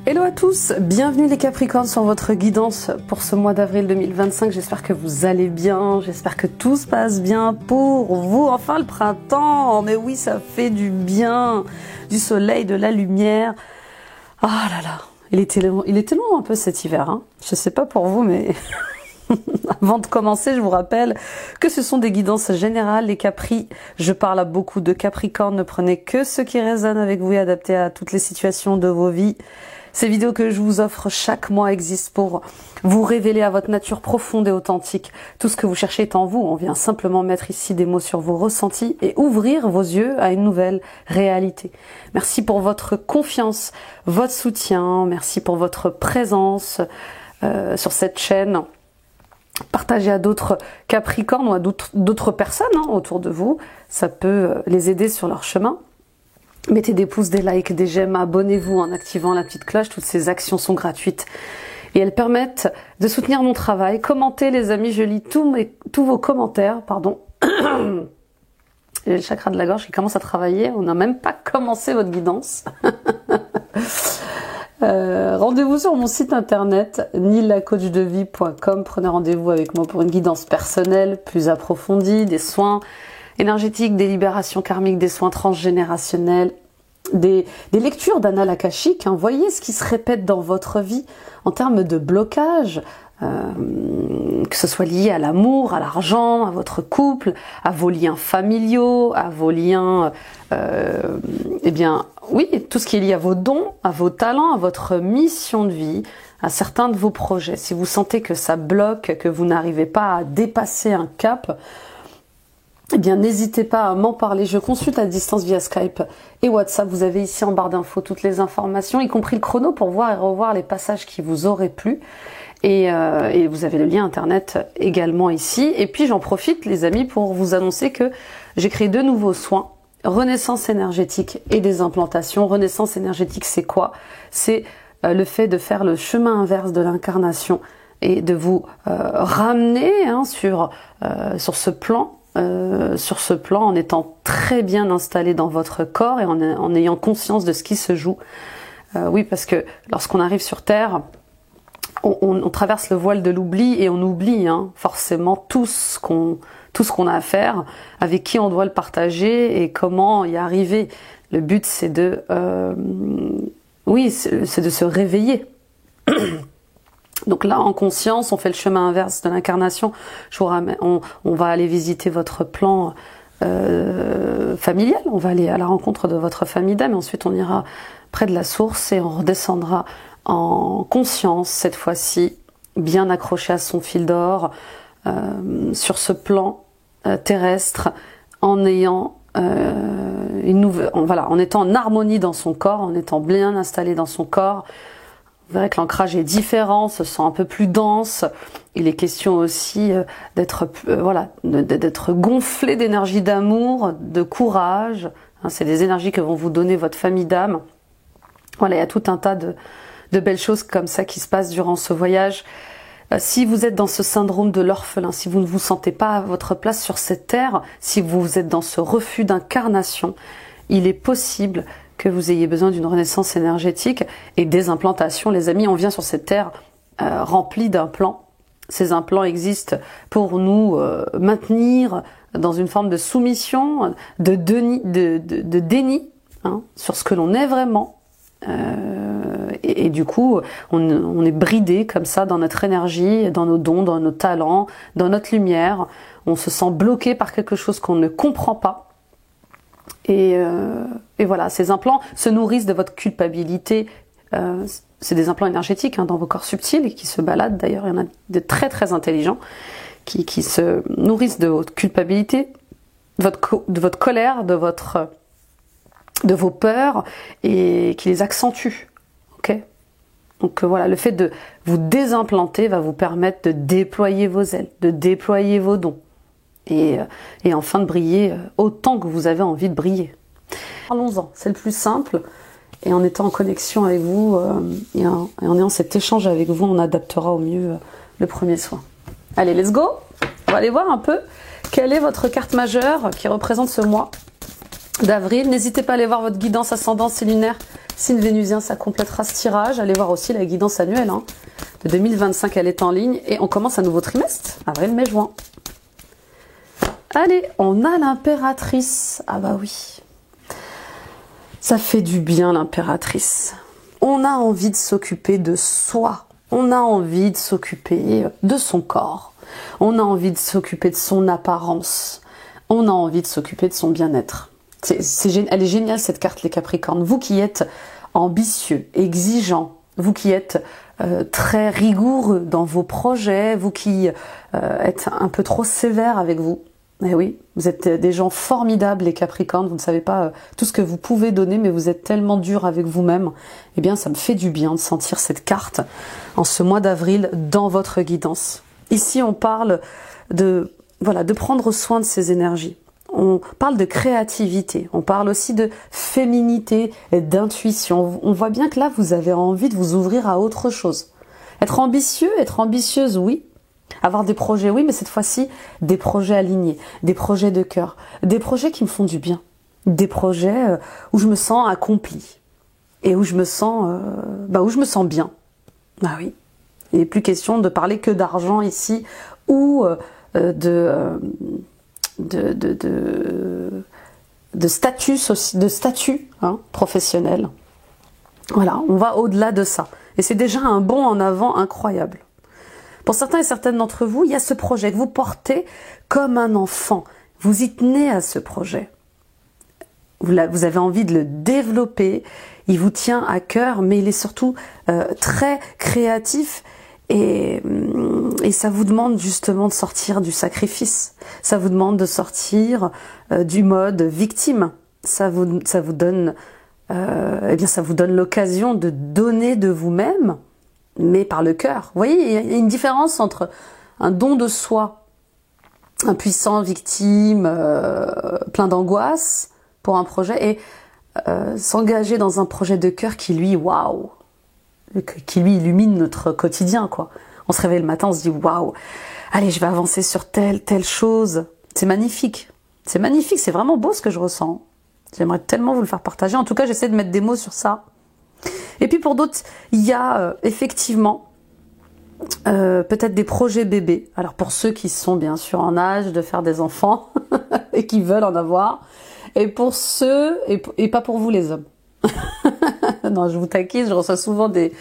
Hello à tous, bienvenue les Capricornes sur votre guidance pour ce mois d'avril 2025. J'espère que vous allez bien, j'espère que tout se passe bien pour vous. Enfin le printemps, mais oui ça fait du bien, du soleil, de la lumière. Ah là là, il était long un peu cet hiver, hein. Je sais pas pour vous mais... Avant de commencer, je vous rappelle que ce sont des guidances générales, les Capri. Je parle à beaucoup de Capricornes, ne prenez que ce qui résonne avec vous et adapté à toutes les situations de vos vies. Ces vidéos que je vous offre chaque mois existent pour vous révéler à votre nature profonde et authentique. Tout ce que vous cherchez est en vous. On vient simplement mettre ici des mots sur vos ressentis et ouvrir vos yeux à une nouvelle réalité. Merci pour votre confiance, votre soutien. Merci pour votre présence sur cette chaîne. Partagez à d'autres Capricornes ou à d'autres personnes autour de vous. Ça peut les aider sur leur chemin. Mettez des pouces, des likes, des j'aime, abonnez-vous en activant la petite cloche. Toutes ces actions sont gratuites et elles permettent de soutenir mon travail. Commentez les amis, je lis tous vos commentaires. Pardon. J'ai le chakra de la gorge qui commence à travailler. On n'a même pas commencé votre guidance. Rendez-vous sur mon site internet nilacoachdevie.com. Prenez rendez-vous avec moi pour une guidance personnelle plus approfondie, des soins énergétiques, des libérations karmiques, des soins transgénérationnels, des lectures d'annales akashiques. Voyez ce qui se répète dans votre vie en termes de blocage, que ce soit lié à l'amour, à l'argent, à votre couple, à vos liens familiaux, à vos liens, eh bien, oui, tout ce qui est lié à vos dons, à vos talents, à votre mission de vie, à certains de vos projets. Si vous sentez que ça bloque, que vous n'arrivez pas à dépasser un cap, eh bien, n'hésitez pas à m'en parler. Je consulte à distance via Skype et WhatsApp. Vous avez ici en barre d'infos toutes les informations, y compris le chrono pour voir et revoir les passages qui vous auraient plu. Et vous avez le lien internet également ici. Et puis j'en profite les amis pour vous annoncer que j'ai créé 2 nouveaux soins. Renaissance énergétique et des implantations. Renaissance énergétique c'est quoi? C'est le fait de faire le chemin inverse de l'incarnation et de vous ramener sur ce plan. En étant très bien installé dans votre corps et en ayant conscience de ce qui se joue. Oui, parce que lorsqu'on arrive sur Terre, on traverse le voile de l'oubli et on oublie forcément tout ce qu'on a à faire, avec qui on doit le partager et comment y arriver. Le but, c'est de se réveiller. Donc là, en conscience, on fait le chemin inverse de l'incarnation. Je vous ramène, on va aller visiter votre plan familial. On va aller à la rencontre de votre famille d'âme. Et ensuite, on ira près de la source et on redescendra en conscience, cette fois-ci, bien accroché à son fil d'or, sur ce plan terrestre, en ayant en étant en harmonie dans son corps, en étant bien installé dans son corps. Vous verrez que l'ancrage est différent, se sent un peu plus dense. Il est question aussi d'être gonflé d'énergie d'amour, de courage. C'est des énergies que vont vous donner votre famille d'âme. Voilà, il y a tout un tas de belles choses comme ça qui se passent durant ce voyage. Si vous êtes dans ce syndrome de l'orphelin, si vous ne vous sentez pas à votre place sur cette terre, si vous êtes dans ce refus d'incarnation, il est possible que vous ayez besoin d'une renaissance énergétique et des implantations. Les amis, on vient sur cette terre remplie d'implants. Ces implants existent pour nous maintenir dans une forme de soumission, de déni sur ce que l'on est vraiment. Et du coup, on est bridé comme ça dans notre énergie, dans nos dons, dans nos talents, dans notre lumière. On se sent bloqué par quelque chose qu'on ne comprend pas. Et voilà, ces implants se nourrissent de votre culpabilité. C'est des implants énergétiques dans vos corps subtils et qui se baladent. D'ailleurs, il y en a de très très intelligents qui se nourrissent de votre culpabilité, de votre colère, de vos peurs et qui les accentuent. Ok ? Donc voilà, le fait de vous désimplanter va vous permettre de déployer vos ailes, de déployer vos dons. Et enfin de briller autant que vous avez envie de briller. Parlons-en, c'est le plus simple. Et en étant en connexion avec vous et en ayant cet échange avec vous, on adaptera au mieux le premier soin. Allez, let's go! On va aller voir un peu quelle est votre carte majeure qui représente ce mois d'avril. N'hésitez pas à aller voir votre guidance ascendance et lunaire Signe vénusien, ça complétera ce tirage. Allez voir aussi la guidance annuelle. Hein. De 2025, elle est en ligne. Et on commence un nouveau trimestre. Avril, mai, juin. Allez, on a l'impératrice. Ah bah oui. Ça fait du bien, l'impératrice. On a envie de s'occuper de soi. On a envie de s'occuper de son corps. On a envie de s'occuper de son apparence. On a envie de s'occuper de son bien-être. Elle est géniale cette carte, les Capricornes. Vous qui êtes ambitieux, exigeant, vous qui êtes très rigoureux dans vos projets, vous qui êtes un peu trop sévère avec vous. Eh oui, vous êtes des gens formidables, les Capricornes. Vous ne savez pas tout ce que vous pouvez donner, mais vous êtes tellement dur avec vous-même. Eh bien, ça me fait du bien de sentir cette carte en ce mois d'avril dans votre guidance. Ici, on parle de prendre soin de ses énergies. On parle de créativité, on parle aussi de féminité et d'intuition. On voit bien que là, vous avez envie de vous ouvrir à autre chose. Être ambitieux, être ambitieuse, oui. Avoir des projets, oui, mais cette fois-ci, des projets alignés, des projets de cœur, des projets qui me font du bien, des projets où je me sens accomplie et où je me sens bien. Ah oui. Il n'est plus question de parler que d'argent ici ou de statut professionnel. Voilà, on va au-delà de ça. Et c'est déjà un bond en avant incroyable. Pour certains et certaines d'entre vous, il y a ce projet que vous portez comme un enfant. Vous y tenez à ce projet. Vous avez envie de le développer. Il vous tient à cœur, mais il est surtout très créatif. Et ça vous demande justement de sortir du sacrifice. Ça vous demande de sortir du mode victime. Ça vous donne l'occasion de donner de vous-même, mais par le cœur. Vous voyez, il y a une différence entre un don de soi, un puissant victime, plein d'angoisse pour un projet, et s'engager dans un projet de cœur qui lui, waouh, qui lui illumine notre quotidien, quoi. On se réveille le matin, on se dit waouh, allez, je vais avancer sur telle chose. C'est magnifique. C'est magnifique, c'est vraiment beau ce que je ressens. J'aimerais tellement vous le faire partager. En tout cas, j'essaie de mettre des mots sur ça. Et puis pour d'autres, il y a effectivement peut-être des projets bébés. Alors pour ceux qui sont bien sûr en âge de faire des enfants et qui veulent en avoir, et pour ceux, et pas pour vous les hommes. Non, je vous taquine, je reçois souvent des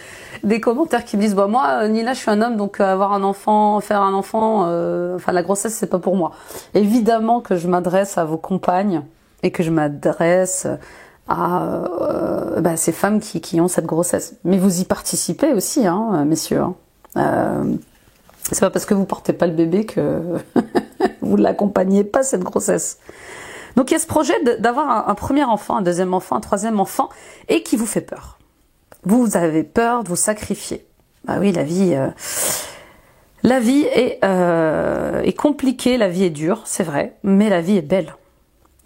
commentaires qui me disent bah moi Nila, je suis un homme, donc avoir un enfant, faire un enfant, la grossesse c'est pas pour moi. Évidemment que je m'adresse à vos compagnes et que je m'adresse à ces femmes qui ont cette grossesse. Mais vous y participez aussi, hein, messieurs. C'est pas parce que vous portez pas le bébé que vous l'accompagnez pas cette grossesse. Donc il y a ce projet d'avoir un premier enfant, un deuxième enfant, un troisième enfant, et qui vous fait peur. Vous avez peur de vous sacrifier. Bah oui, la vie est compliquée, la vie est dure, c'est vrai, mais la vie est belle.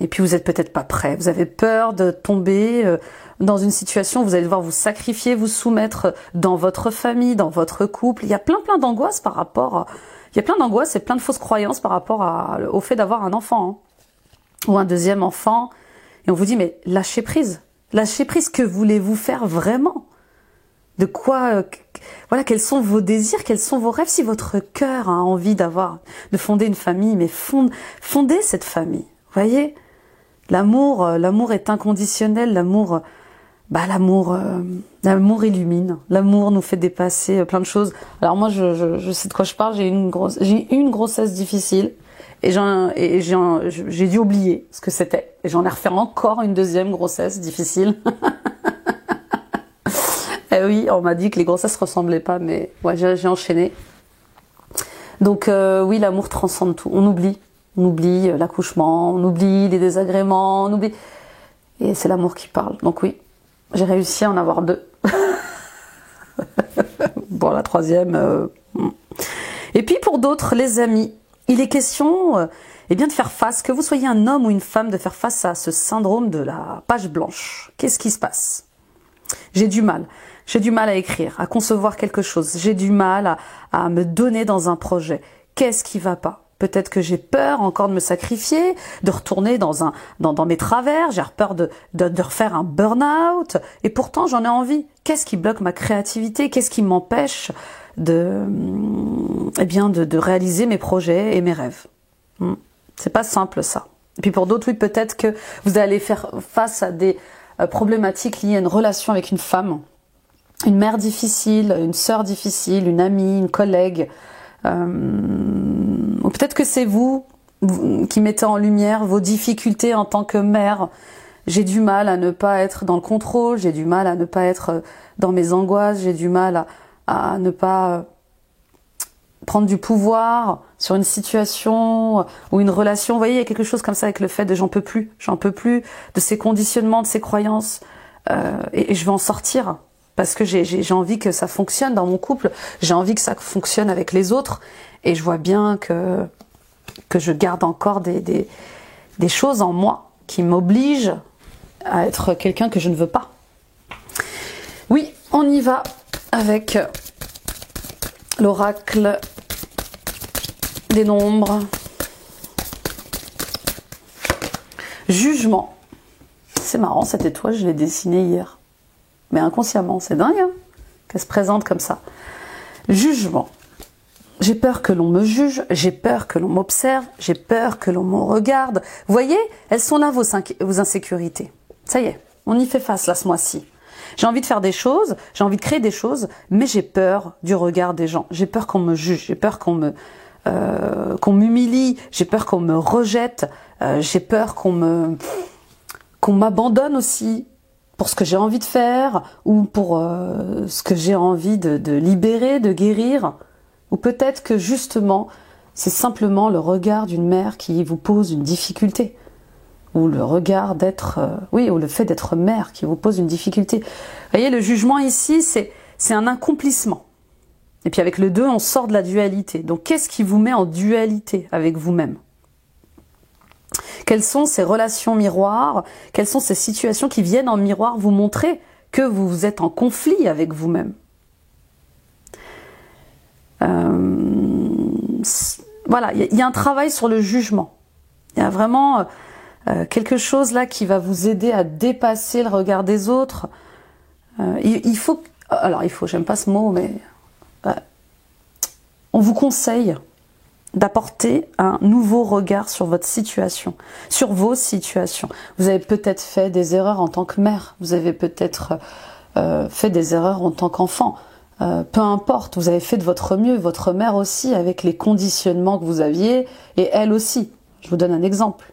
Et puis vous êtes peut-être pas prêt, vous avez peur de tomber dans une situation où vous allez devoir vous sacrifier, vous soumettre dans votre famille, dans votre couple. Il y a plein d'angoisses il y a plein d'angoisses et plein de fausses croyances par rapport au fait d'avoir un enfant. Hein. Ou un deuxième enfant, et on vous dit mais lâchez prise, que voulez-vous faire vraiment? De quoi, quels sont vos désirs, quels sont vos rêves? Si votre cœur a envie de fonder une famille, mais fondez cette famille, voyez? L'amour est inconditionnel, l'amour illumine, l'amour nous fait dépasser plein de choses. Alors moi je sais de quoi je parle, j'ai eu une grossesse difficile. Et j'ai dû oublier ce que c'était. Et j'en ai refait encore une deuxième grossesse difficile. Et oui, on m'a dit que les grossesses ressemblaient pas, mais ouais, j'ai enchaîné. Donc oui, l'amour transcende tout. On oublie l'accouchement, on oublie les désagréments, on oublie. Et c'est l'amour qui parle. Donc oui, j'ai réussi à en avoir deux. Bon, la troisième. Et puis pour d'autres, les amis. Il est question de faire face, que vous soyez un homme ou une femme, de faire face à ce syndrome de la page blanche. Qu'est-ce qui se passe? J'ai du mal à écrire, à concevoir quelque chose. J'ai du mal à me donner dans un projet. Qu'est-ce qui va pas? Peut-être que j'ai peur encore de me sacrifier, de retourner dans mes travers, j'ai peur de refaire un burn-out, et pourtant j'en ai envie. Qu'est-ce qui bloque ma créativité? Qu'est-ce qui m'empêche de réaliser mes projets et mes rêves? C'est pas simple ça. Et puis pour d'autres, oui, peut-être que vous allez faire face à des problématiques liées à une relation avec une femme, une mère difficile, une sœur difficile, une amie, une collègue. Ou peut-être que c'est vous qui mettez en lumière vos difficultés en tant que mère. J'ai du mal à ne pas être dans le contrôle, j'ai du mal à ne pas être dans mes angoisses, j'ai du mal à ne pas prendre du pouvoir sur une situation ou une relation. Vous voyez, il y a quelque chose comme ça avec le fait de j'en peux plus de ces conditionnements, de ces croyances, et je vais en sortir. Parce que j'ai envie que ça fonctionne dans mon couple, j'ai envie que ça fonctionne avec les autres, et je vois bien que je garde encore des choses en moi qui m'obligent à être quelqu'un que je ne veux pas. Oui, on y va avec l'oracle des nombres. Jugement. C'est marrant, cette étoile, je l'ai dessinée hier. Mais inconsciemment, c'est dingue, hein, qu'elle se présente comme ça. Jugement. J'ai peur que l'on me juge, j'ai peur que l'on m'observe, j'ai peur que l'on me regarde. Vous voyez, elles sont là, vos insécurités. Ça y est, on y fait face là ce mois-ci. J'ai envie de faire des choses, j'ai envie de créer des choses, mais j'ai peur du regard des gens. J'ai peur qu'on me juge, j'ai peur qu'on m'humilie, j'ai peur qu'on me rejette, j'ai peur qu'on m'abandonne aussi pour ce que j'ai envie de faire, ou pour ce que j'ai envie de libérer, de guérir. Ou peut-être que justement, c'est simplement le regard d'une mère qui vous pose une difficulté. Ou le regard d'être... ou le fait d'être mère qui vous pose une difficulté. Vous voyez, le jugement ici, c'est un accomplissement. Et puis avec le 2, on sort de la dualité. Donc qu'est-ce qui vous met en dualité avec vous-même ? Quelles sont ces relations miroirs? Quelles sont ces situations qui viennent en miroir vous montrer que vous êtes en conflit avec vous-même? Voilà, il y a un travail sur le jugement. Il y a vraiment quelque chose là qui va vous aider à dépasser le regard des autres. J'aime pas ce mot, mais on vous conseille d'apporter un nouveau regard sur votre situation, sur vos situations. Vous avez peut-être fait des erreurs en tant que mère, vous avez peut-être fait des erreurs en tant qu'enfant. Peu importe, vous avez fait de votre mieux, votre mère aussi, avec les conditionnements que vous aviez, et elle aussi. Je vous donne un exemple.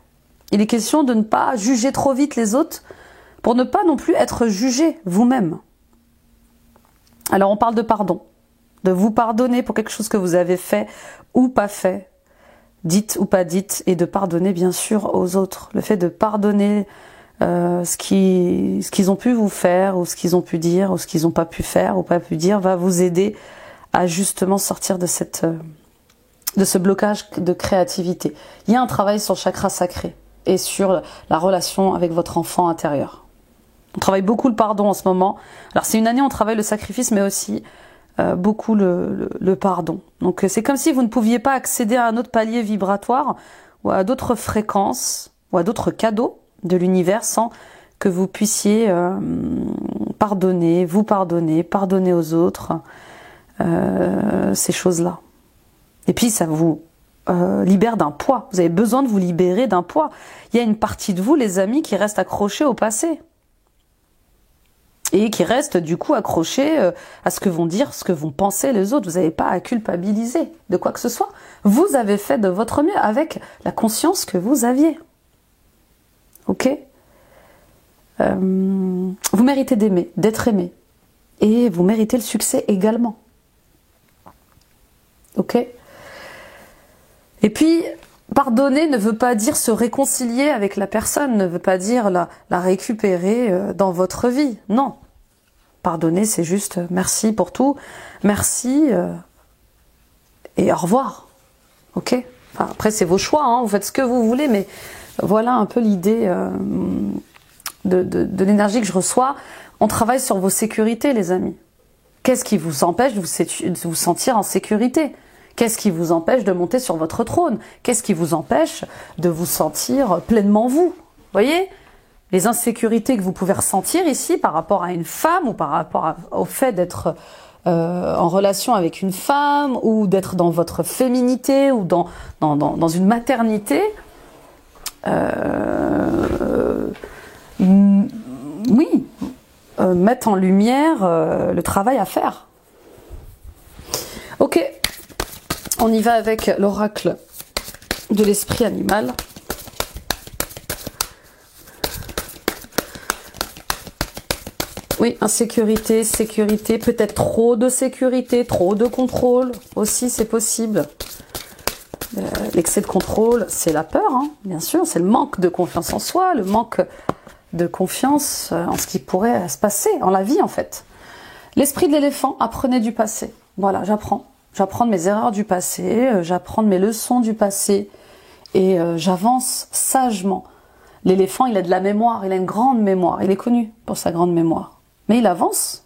Il est question de ne pas juger trop vite les autres, pour ne pas non plus être jugé vous-même. Alors on parle de pardon, de vous pardonner pour quelque chose que vous avez fait ou pas fait, dites ou pas dites, et de pardonner bien sûr aux autres. Le fait de pardonner ce qu'ils ont pu vous faire, ou ce qu'ils ont pu dire, ou ce qu'ils n'ont pas pu faire ou pas pu dire, va vous aider à justement sortir de ce blocage de créativité. Il y a un travail sur le chakra sacré et sur la relation avec votre enfant intérieur. On travaille beaucoup le pardon en ce moment. Alors c'est une année où on travaille le sacrifice, mais aussi beaucoup le pardon. Donc c'est comme si vous ne pouviez pas accéder à un autre palier vibratoire, ou à d'autres fréquences, ou à d'autres cadeaux de l'univers sans que vous puissiez pardonner aux autres, ces choses-là. Et puis ça vous libère d'un poids. Vous avez besoin de vous libérer d'un poids. Il y a une partie de vous, les amis, qui reste accrochée au passé. Et qui reste du coup accrochée à ce que vont dire, ce que vont penser les autres. Vous n'avez pas à culpabiliser de quoi que ce soit. Vous avez fait de votre mieux avec la conscience que vous aviez. Ok ? Vous méritez d'aimer, d'être aimé. Et vous méritez le succès également. Ok ? Et puis, pardonner ne veut pas dire se réconcilier avec la personne, ne veut pas dire la récupérer dans votre vie. Non. Pardonner, c'est juste merci pour tout, merci et au revoir. Ok ? Enfin, après, c'est vos choix, hein, vous faites ce que vous voulez, mais voilà un peu l'idée de l'énergie que je reçois. On travaille sur vos sécurités, les amis. Qu'est-ce qui vous empêche de vous sentir en sécurité ? Qu'est-ce qui vous empêche de monter sur votre trône? Qu'est-ce qui vous empêche de vous sentir pleinement vous? Voyez? Les insécurités que vous pouvez ressentir ici par rapport à une femme ou par rapport au fait d'être en relation avec une femme ou d'être dans votre féminité ou dans une maternité, oui, mettre en lumière le travail à faire. Ok, on y va avec l'oracle de l'esprit animal. Oui, insécurité, sécurité, peut-être trop de sécurité, trop de contrôle aussi, c'est possible. L'excès de contrôle, c'est la peur, hein, bien sûr, c'est le manque de confiance en soi, le manque de confiance en ce qui pourrait se passer, en la vie en fait. L'esprit de l'éléphant, apprenez du passé. Voilà, j'apprends de mes erreurs du passé, j'apprends de mes leçons du passé et j'avance sagement. L'éléphant, il a de la mémoire, il a une grande mémoire, il est connu pour sa grande mémoire. Mais il avance.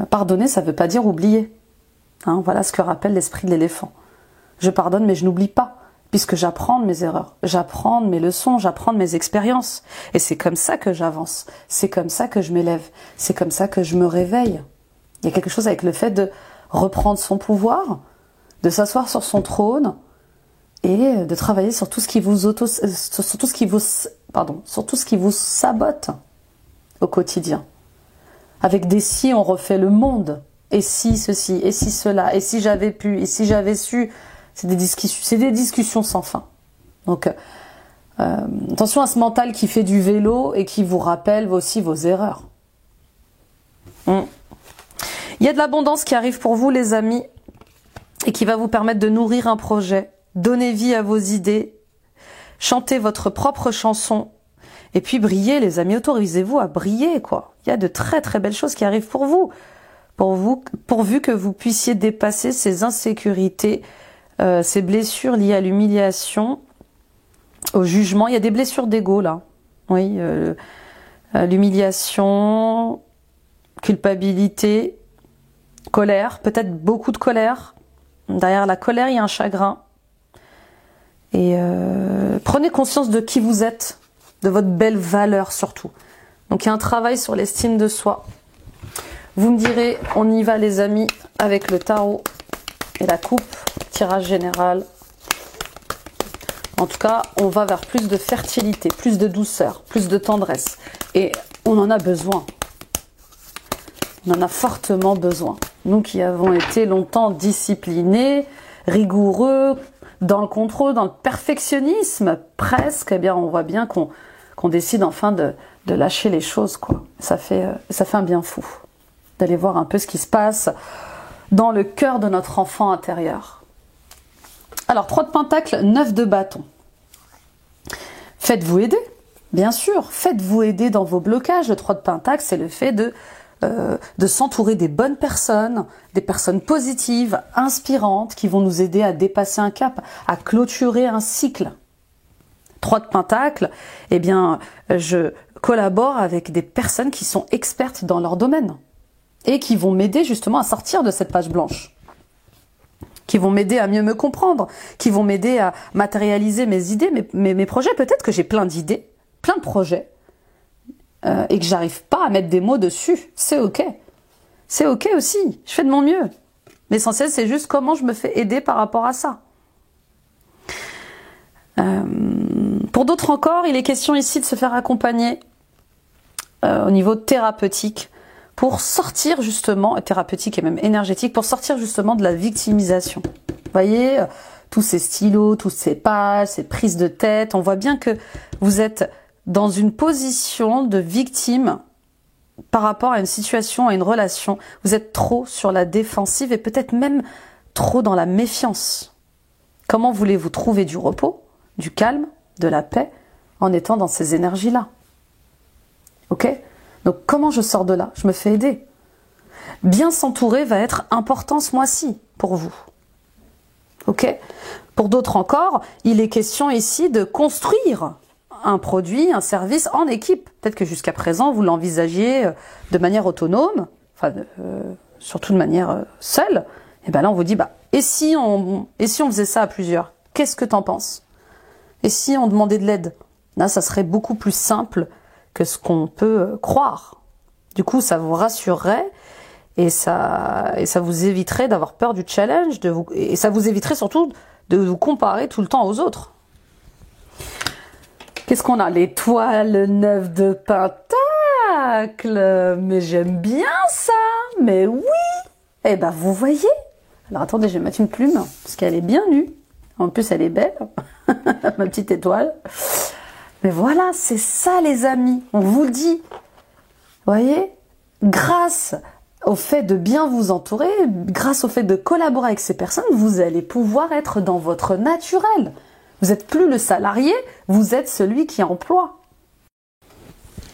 Pardonner, ça ne veut pas dire oublier. Hein, voilà ce que rappelle l'esprit de l'éléphant. Je pardonne, mais je n'oublie pas, puisque j'apprends de mes erreurs, j'apprends de mes leçons, j'apprends de mes expériences. Et c'est comme ça que j'avance, c'est comme ça que je m'élève, c'est comme ça que je me réveille. Il y a quelque chose avec le fait de reprendre son pouvoir, de s'asseoir sur son trône et de travailler sur tout ce qui vous sur tout ce qui vous sabote au quotidien. Avec des si, on refait le monde. Et si ceci, et si cela, et si j'avais pu, et si j'avais su. C'est des discussions sans fin. Donc, attention à ce mental qui fait du vélo et qui vous rappelle aussi vos erreurs. Il y a de l'abondance qui arrive pour vous, les amis, et qui va vous permettre de nourrir un projet, donner vie à vos idées, chanter votre propre chanson, et puis briller, les amis. Autorisez-vous à briller, quoi. Il y a de très très belles choses qui arrivent pour vous, pourvu que vous puissiez dépasser ces insécurités, ces blessures liées à l'humiliation, au jugement. Il y a des blessures d'ego là. Oui, l'humiliation, culpabilité, colère, peut-être beaucoup de colère. Derrière la colère, il y a un chagrin. Et prenez conscience de qui vous êtes, de votre belle valeur surtout. Donc il y a un travail sur l'estime de soi. Vous me direz, on y va les amis, avec le tarot et la coupe, tirage général. En tout cas, on va vers plus de fertilité, plus de douceur, plus de tendresse. Et on en a besoin. On en a fortement besoin. Nous qui avons été longtemps disciplinés, rigoureux, dans le contrôle, dans le perfectionnisme, presque, eh bien, on voit bien qu'on décide enfin de lâcher les choses, quoi. Ça fait un bien fou d'aller voir un peu ce qui se passe dans le cœur de notre enfant intérieur. Alors, 3 de Pentacles, 9 de bâtons. Faites-vous aider, bien sûr. Faites-vous aider dans vos blocages. Le 3 de Pentacles, c'est le fait de s'entourer des bonnes personnes, des personnes positives, inspirantes, qui vont nous aider à dépasser un cap, à clôturer un cycle. 3 de Pentacles, eh bien, je collabore avec des personnes qui sont expertes dans leur domaine et qui vont m'aider justement à sortir de cette page blanche, qui vont m'aider à mieux me comprendre, qui vont m'aider à matérialiser mes idées, mes projets. Peut-être que j'ai plein d'idées, plein de projets, et que j'arrive pas à mettre des mots dessus. C'est ok. C'est ok aussi. Je fais de mon mieux. L'essentiel, c'est juste comment je me fais aider par rapport à ça. Pour d'autres encore, il est question ici de se faire accompagner au niveau thérapeutique pour sortir justement, thérapeutique et même énergétique, pour sortir justement de la victimisation. Vous voyez, tous ces stylos, toutes ces pages, ces prises de tête, on voit bien que vous êtes dans une position de victime par rapport à une situation, à une relation. Vous êtes trop sur la défensive et peut-être même trop dans la méfiance. Comment voulez-vous trouver du repos, du calme, de la paix en étant dans ces énergies-là? Ok ? Donc comment je sors de là? Je me fais aider. Bien s'entourer va être important ce mois-ci pour vous. Ok? Pour d'autres encore, il est question ici de construire un produit, un service en équipe. Peut-être que jusqu'à présent, vous l'envisagiez de manière autonome, enfin, surtout de manière seule. Et bien là, on vous dit, bah, Et si on faisait ça à plusieurs? Qu'est-ce que t'en penses? Et si on demandait de l'aide? Là, ça serait beaucoup plus simple que ce qu'on peut croire. Du coup, ça vous rassurerait et ça vous éviterait d'avoir peur du challenge, et ça vous éviterait surtout de vous comparer tout le temps aux autres. Qu'est-ce qu'on a? L'étoile 9 de Pentacle. Mais j'aime bien ça. Mais oui. Eh ben, vous voyez. Alors, attendez, je vais mettre une plume, parce qu'elle est bien nue. En plus, elle est belle. Ma petite étoile. Mais voilà, c'est ça, les amis. On vous le dit. Vous voyez? Grâce au fait de bien vous entourer, grâce au fait de collaborer avec ces personnes, vous allez pouvoir être dans votre naturel. Vous n'êtes plus le salarié, vous êtes celui qui emploie.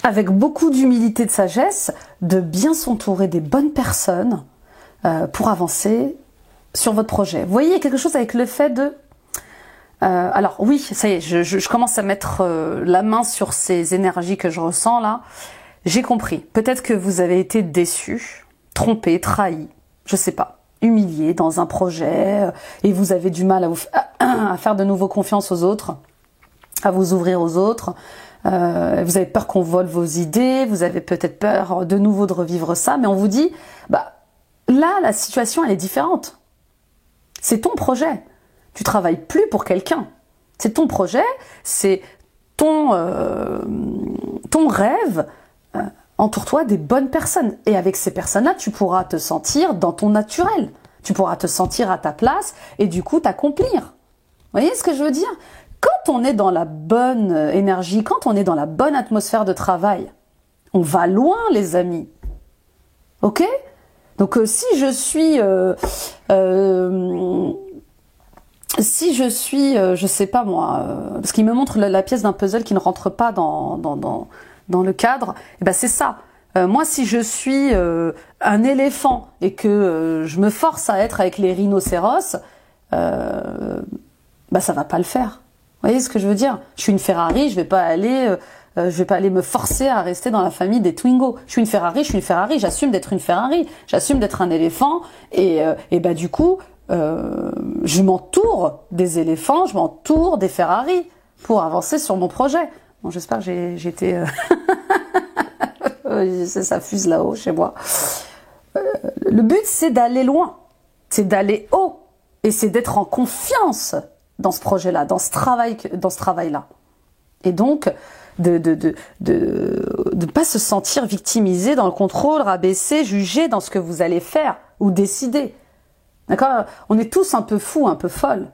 Avec beaucoup d'humilité et de sagesse, de bien s'entourer des bonnes personnes pour avancer sur votre projet. Vous voyez, quelque chose avec le fait de... alors oui, ça y est, je commence à mettre la main sur ces énergies que je ressens là. J'ai compris. Peut-être que vous avez été déçu, trompé, trahi, je sais pas, humilié dans un projet et vous avez du mal à faire de nouveau confiance aux autres, à vous ouvrir aux autres. Vous avez peur qu'on vole vos idées, vous avez peut-être peur de nouveau de revivre ça, mais on vous dit, bah là, la situation, elle est différente. C'est ton projet. Tu travailles plus pour quelqu'un. C'est ton projet, c'est ton rêve. Entoure-toi des bonnes personnes. Et avec ces personnes-là, tu pourras te sentir dans ton naturel. Tu pourras te sentir à ta place et du coup t'accomplir. Vous voyez ce que je veux dire? Quand on est dans la bonne énergie, quand on est dans la bonne atmosphère de travail, on va loin, les amis. Ok? Donc si je suis... je sais pas moi, parce qu'il me montre la pièce d'un puzzle qui ne rentre pas dans le cadre, et ben c'est ça. Moi, si je suis un éléphant et que je me force à être avec les rhinocéros, bah ça va pas le faire. Vous voyez ce que je veux dire? Je suis une Ferrari, je vais pas aller me forcer à rester dans la famille des Twingo. Je suis une Ferrari, j'assume d'être une Ferrari, j'assume d'être un éléphant, et bah du coup, je m'entoure des éléphants, je m'entoure des Ferrari pour avancer sur mon projet. Bon, j'espère que j'ai été... ça fuse là-haut chez moi. Le but, c'est d'aller loin, c'est d'aller haut, et c'est d'être en confiance dans ce projet-là, dans ce travail-là. Et donc, de pas se sentir victimisé dans le contrôle, rabaissé, jugé dans ce que vous allez faire ou décider. D'accord? On est tous un peu fous, un peu folles.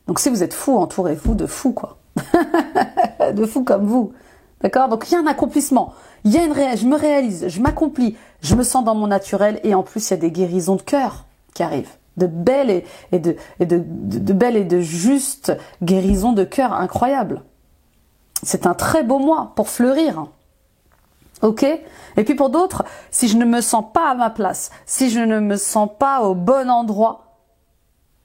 Donc si vous êtes fous, entourez-vous de fous, quoi. De fous comme vous. D'accord? Donc il y a un accomplissement. Il y a je me réalise, je m'accomplis, je me sens dans mon naturel, et en plus il y a des guérisons de cœur qui arrivent. De belles de belles et de justes guérisons de cœur incroyables. C'est un très beau mois pour fleurir. Ok? Et puis pour d'autres, si je ne me sens pas à ma place, si je ne me sens pas au bon endroit,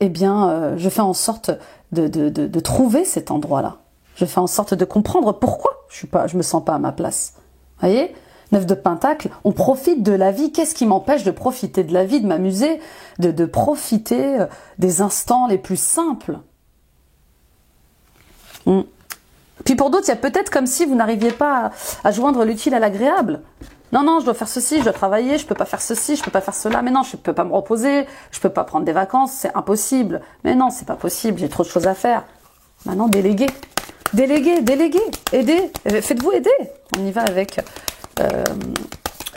eh bien, je fais en sorte de trouver cet endroit-là. Je fais en sorte de comprendre pourquoi je me sens pas à ma place. Vous voyez? 9 de Pentacle, on profite de la vie. Qu'est-ce qui m'empêche de profiter de la vie, de m'amuser, de profiter des instants les plus simples? Puis pour d'autres, il y a peut-être comme si vous n'arriviez pas à joindre l'utile à l'agréable. Non, je dois faire ceci, je dois travailler, je peux pas faire ceci, je peux pas faire cela. Mais non, je peux pas me reposer, je peux pas prendre des vacances, c'est impossible. Mais non, c'est pas possible, j'ai trop de choses à faire. Maintenant, déléguez, aidez, faites-vous aider. On y va avec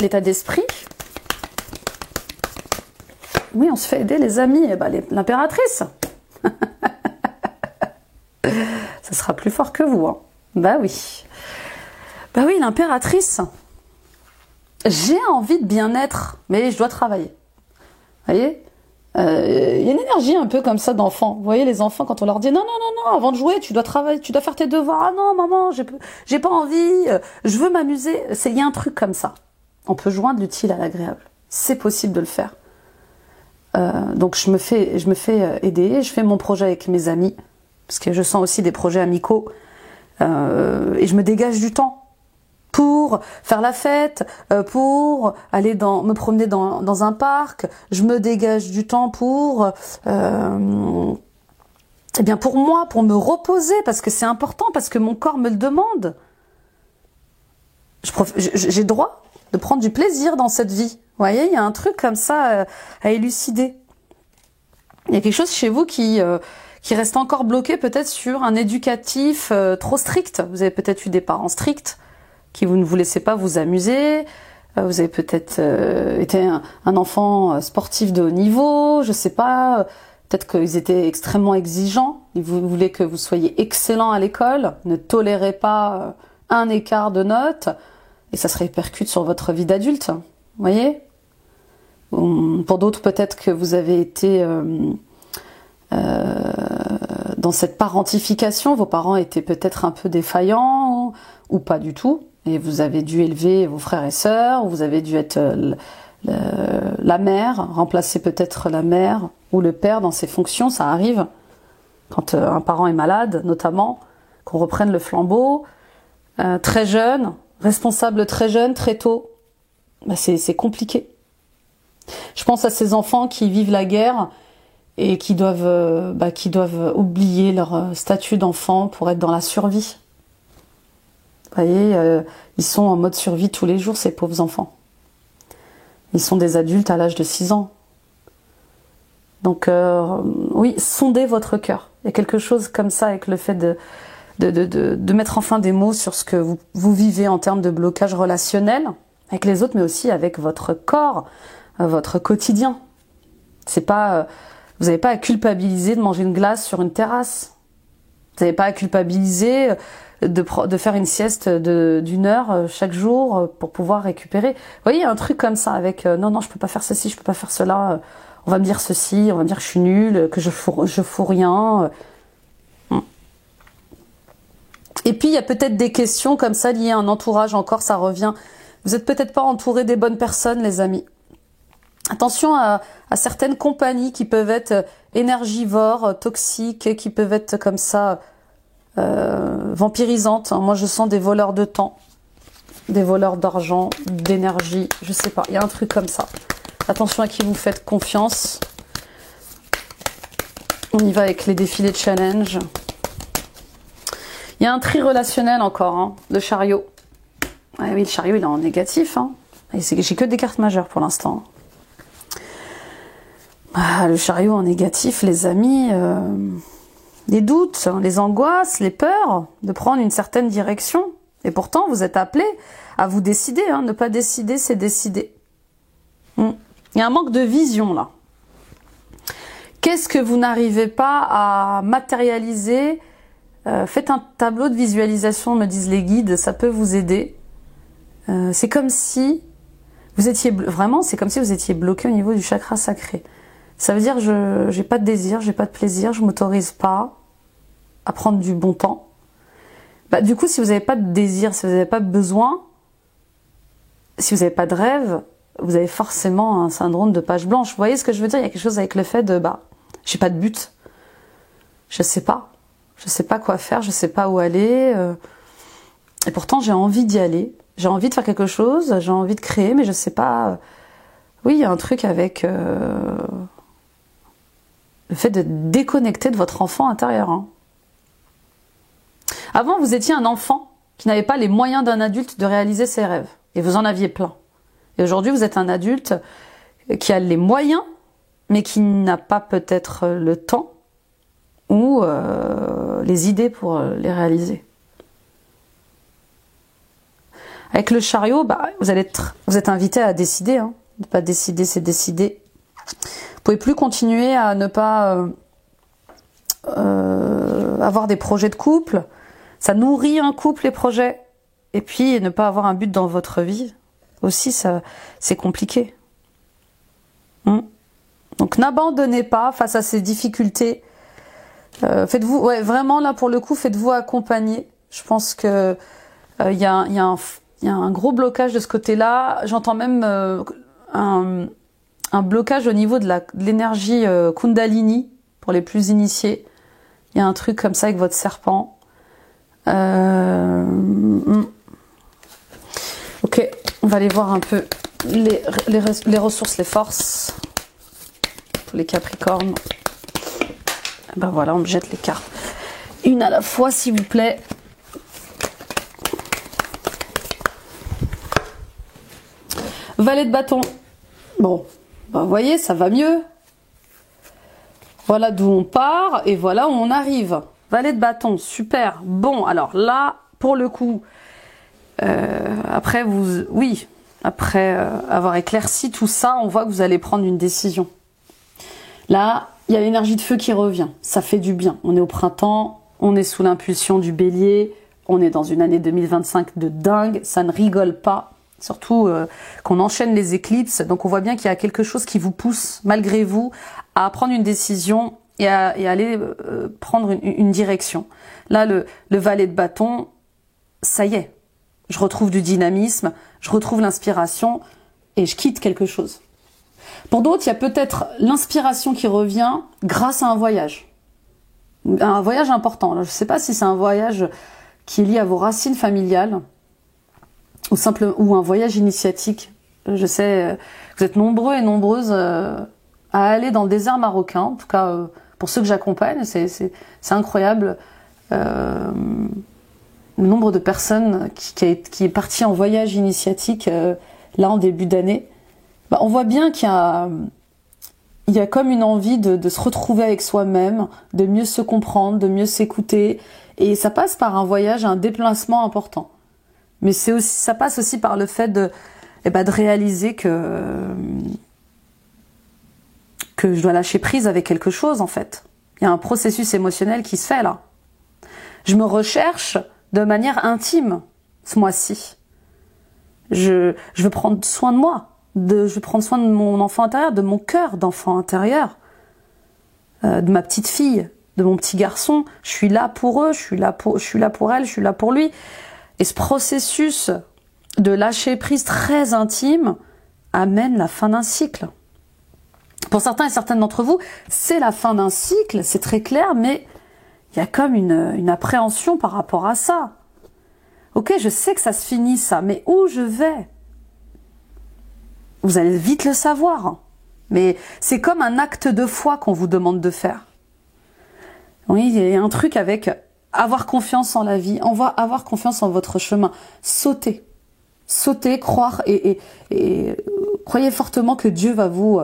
l'état d'esprit. Oui, on se fait aider, les amis. Eh ben, l'impératrice. Ça sera plus fort que vous. Hein. Bah oui, l'impératrice. J'ai envie de bien-être, mais je dois travailler. Vous voyez, il y a une énergie un peu comme ça d'enfant. Vous voyez, les enfants, quand on leur dit non, avant de jouer, tu dois travailler, tu dois faire tes devoirs. Ah non, maman, j'ai pas envie, je veux m'amuser. Il y a un truc comme ça. On peut joindre l'utile à l'agréable. C'est possible de le faire. Donc je me fais aider, je fais mon projet avec mes amis, parce que je sens aussi des projets amicaux, et je me dégage du temps. pour faire la fête, pour aller me promener dans un parc. Je me dégage du temps pour eh bien pour moi, pour me reposer, parce que c'est important, parce que mon corps me le demande. J'ai droit de prendre du plaisir dans cette vie. Vous voyez, il y a un truc comme ça à élucider. Il y a quelque chose chez vous qui reste encore bloqué peut-être sur un éducatif trop strict. Vous avez peut-être eu des parents stricts qui ne vous laissaient pas vous amuser. Vous avez peut-être été un enfant sportif de haut niveau, je sais pas. Peut-être qu'ils étaient extrêmement exigeants. Ils voulaient que vous soyez excellent à l'école, ne tolérez pas un écart de notes, et ça se répercute sur votre vie d'adulte. Vous voyez ? Pour d'autres, peut-être que vous avez été dans cette parentification. Vos parents étaient peut-être un peu défaillants ou pas du tout, et vous avez dû élever vos frères et sœurs, ou vous avez dû être la mère, remplacer peut-être la mère ou le père dans ses fonctions. Ça arrive quand un parent est malade, notamment, qu'on reprenne le flambeau. Très jeune, responsable très jeune, très tôt, c'est compliqué. Je pense à ces enfants qui vivent la guerre et qui doivent oublier leur statut d'enfant pour être dans la survie. Vous voyez, ils sont en mode survie tous les jours, ces pauvres enfants. Ils sont des adultes à l'âge de 6 ans. Donc, oui, sondez votre cœur. Il y a quelque chose comme ça avec le fait de mettre enfin des mots sur ce que vous vivez en termes de blocage relationnel avec les autres, mais aussi avec votre corps, votre quotidien. C'est pas, vous n'avez pas à culpabiliser de manger une glace sur une terrasse. Vous n'avez pas à culpabiliser de faire une sieste d'une heure chaque jour pour pouvoir récupérer. Vous voyez, il y a un truc comme ça avec non, je peux pas faire ceci, je peux pas faire cela. On va me dire ceci, on va me dire que je suis nulle, que je fous rien. Et puis il y a peut-être des questions comme ça liées à un entourage. Encore, ça revient. Vous êtes peut-être pas entouré des bonnes personnes, les amis. Attention à certaines compagnies qui peuvent être énergivores, toxiques, qui peuvent être comme ça vampirisantes. Moi, je sens des voleurs de temps, des voleurs d'argent, d'énergie, je sais pas. Il y a un truc comme ça. Attention à qui vous faites confiance. On y va avec les défilés de challenge. Il y a un tri relationnel encore, hein, le chariot. Ouais, oui, le chariot, il est en négatif. Hein. J'ai que des cartes majeures pour l'instant. Le chariot en négatif, les amis, les doutes, les angoisses, les peurs de prendre une certaine direction. Et pourtant, vous êtes appelés à vous décider. Hein. Ne pas décider, c'est décider. Il y a un manque de vision, là. Qu'est-ce que vous n'arrivez pas à matérialiser ? Faites un tableau de visualisation, me disent les guides, ça peut vous aider. C'est comme si vous étiez vraiment, c'est comme si vous étiez bloqué au niveau du chakra sacré. Ça veut dire j'ai pas de désir, j'ai pas de plaisir, je m'autorise pas à prendre du bon temps. Du coup, si vous n'avez pas de désir, si vous n'avez pas besoin, si vous n'avez pas de rêve, vous avez forcément un syndrome de page blanche. Vous voyez ce que je veux dire ? Il y a quelque chose avec le fait de j'ai pas de but, je sais pas quoi faire, je sais pas où aller, et pourtant j'ai envie d'y aller, j'ai envie de faire quelque chose, j'ai envie de créer, mais je sais pas. Oui, il y a un truc avec le fait de déconnecter de votre enfant intérieur. Hein. Avant, vous étiez un enfant qui n'avait pas les moyens d'un adulte de réaliser ses rêves, et vous en aviez plein. Et aujourd'hui, vous êtes un adulte qui a les moyens, mais qui n'a pas peut-être le temps ou les idées pour les réaliser. Avec le chariot, vous êtes invité à décider. Hein. Ne pas décider, c'est décider. Vous pouvez plus continuer à ne pas avoir des projets de couple. Ça nourrit un couple, les projets. Et puis, ne pas avoir un but dans votre vie, aussi, ça, c'est compliqué. Donc, n'abandonnez pas face à ces difficultés. Faites-vous, vraiment, là, pour le coup, faites-vous accompagner. Je pense que il y a un gros blocage de ce côté-là. J'entends même un blocage au niveau de l'énergie Kundalini, pour les plus initiés. Il y a un truc comme ça avec votre serpent. On va aller voir un peu les ressources, les forces pour les Capricornes. Ben voilà, on me jette les cartes. Une à la fois, s'il vous plaît. Valet de bâton. Bon, ben vous voyez, ça va mieux. Voilà d'où on part et voilà où on arrive. Valet de bâton, super. Bon, alors là, pour le coup, après avoir éclairci tout ça, on voit que vous allez prendre une décision. Là, il y a l'énergie de feu qui revient. Ça fait du bien. On est au printemps, on est sous l'impulsion du bélier, on est dans une année 2025 de dingue, ça ne rigole pas. Surtout qu'on enchaîne les éclipses. Donc on voit bien qu'il y a quelque chose qui vous pousse, malgré vous, à prendre une décision et à aller prendre une direction. Là, le valet de bâton, ça y est. Je retrouve du dynamisme, je retrouve l'inspiration et je quitte quelque chose. Pour d'autres, il y a peut-être l'inspiration qui revient grâce à un voyage. Un voyage important. Alors, je ne sais pas si c'est un voyage qui est lié à vos racines familiales ou un voyage initiatique. Je sais, vous êtes nombreux et nombreuses à aller dans le désert marocain. En tout cas, pour ceux que j'accompagne, c'est incroyable. Le nombre de personnes qui est parti en voyage initiatique là en début d'année. Bah, on voit bien qu'il y a comme une envie de se retrouver avec soi-même, de mieux se comprendre, de mieux s'écouter. Et ça passe par un voyage, un déplacement important. Mais ça passe aussi par le fait de réaliser que je dois lâcher prise avec quelque chose, en fait. Il y a un processus émotionnel qui se fait, là. Je me recherche de manière intime, ce mois-ci. Je veux prendre soin de moi. Je veux prendre soin de mon enfant intérieur, de mon cœur d'enfant intérieur, de ma petite fille, de mon petit garçon. Je suis là pour eux, je suis là pour elle, je suis là pour lui. Et ce processus de lâcher prise très intime amène la fin d'un cycle. Pour certains et certaines d'entre vous, c'est la fin d'un cycle, c'est très clair, mais il y a comme une appréhension par rapport à ça. Ok, je sais que ça se finit ça, mais où je vais ? Vous allez vite le savoir. Mais c'est comme un acte de foi qu'on vous demande de faire. Oui, il y a un truc avec avoir confiance en la vie, avoir confiance en votre chemin. Sautez, croire et croyez fortement que Dieu va vous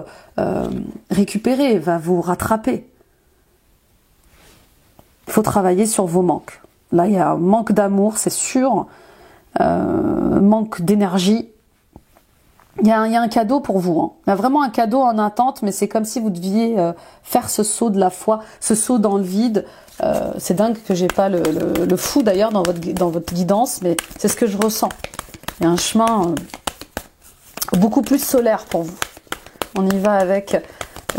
récupérer, va vous rattraper. Il faut travailler sur vos manques. Là, il y a un manque d'amour, c'est sûr, manque d'énergie. Il y a un cadeau pour vous. Hein. Il y a vraiment un cadeau en attente, mais c'est comme si vous deviez faire ce saut de la foi, ce saut dans le vide. C'est dingue que j'ai pas le fou d'ailleurs dans votre guidance, mais c'est ce que je ressens. Il y a un chemin beaucoup plus solaire pour vous. On y va avec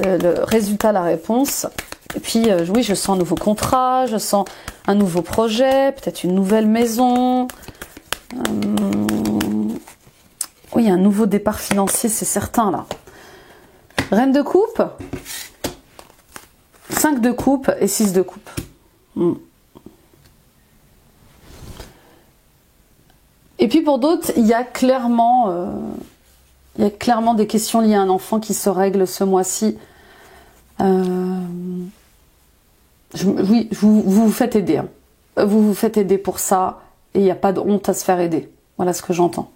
le résultat, la réponse. Et puis, oui, je sens un nouveau contrat, je sens un nouveau projet, peut-être une nouvelle maison. Oui, il y a un nouveau départ financier, c'est certain, là. Reine de coupe, 5 de coupe et 6 de coupe. Et puis pour d'autres, il y a clairement des questions liées à un enfant qui se règlent ce mois-ci. Oui, vous vous faites aider. Hein. Vous vous faites aider pour ça et il n'y a pas de honte à se faire aider. Voilà ce que j'entends.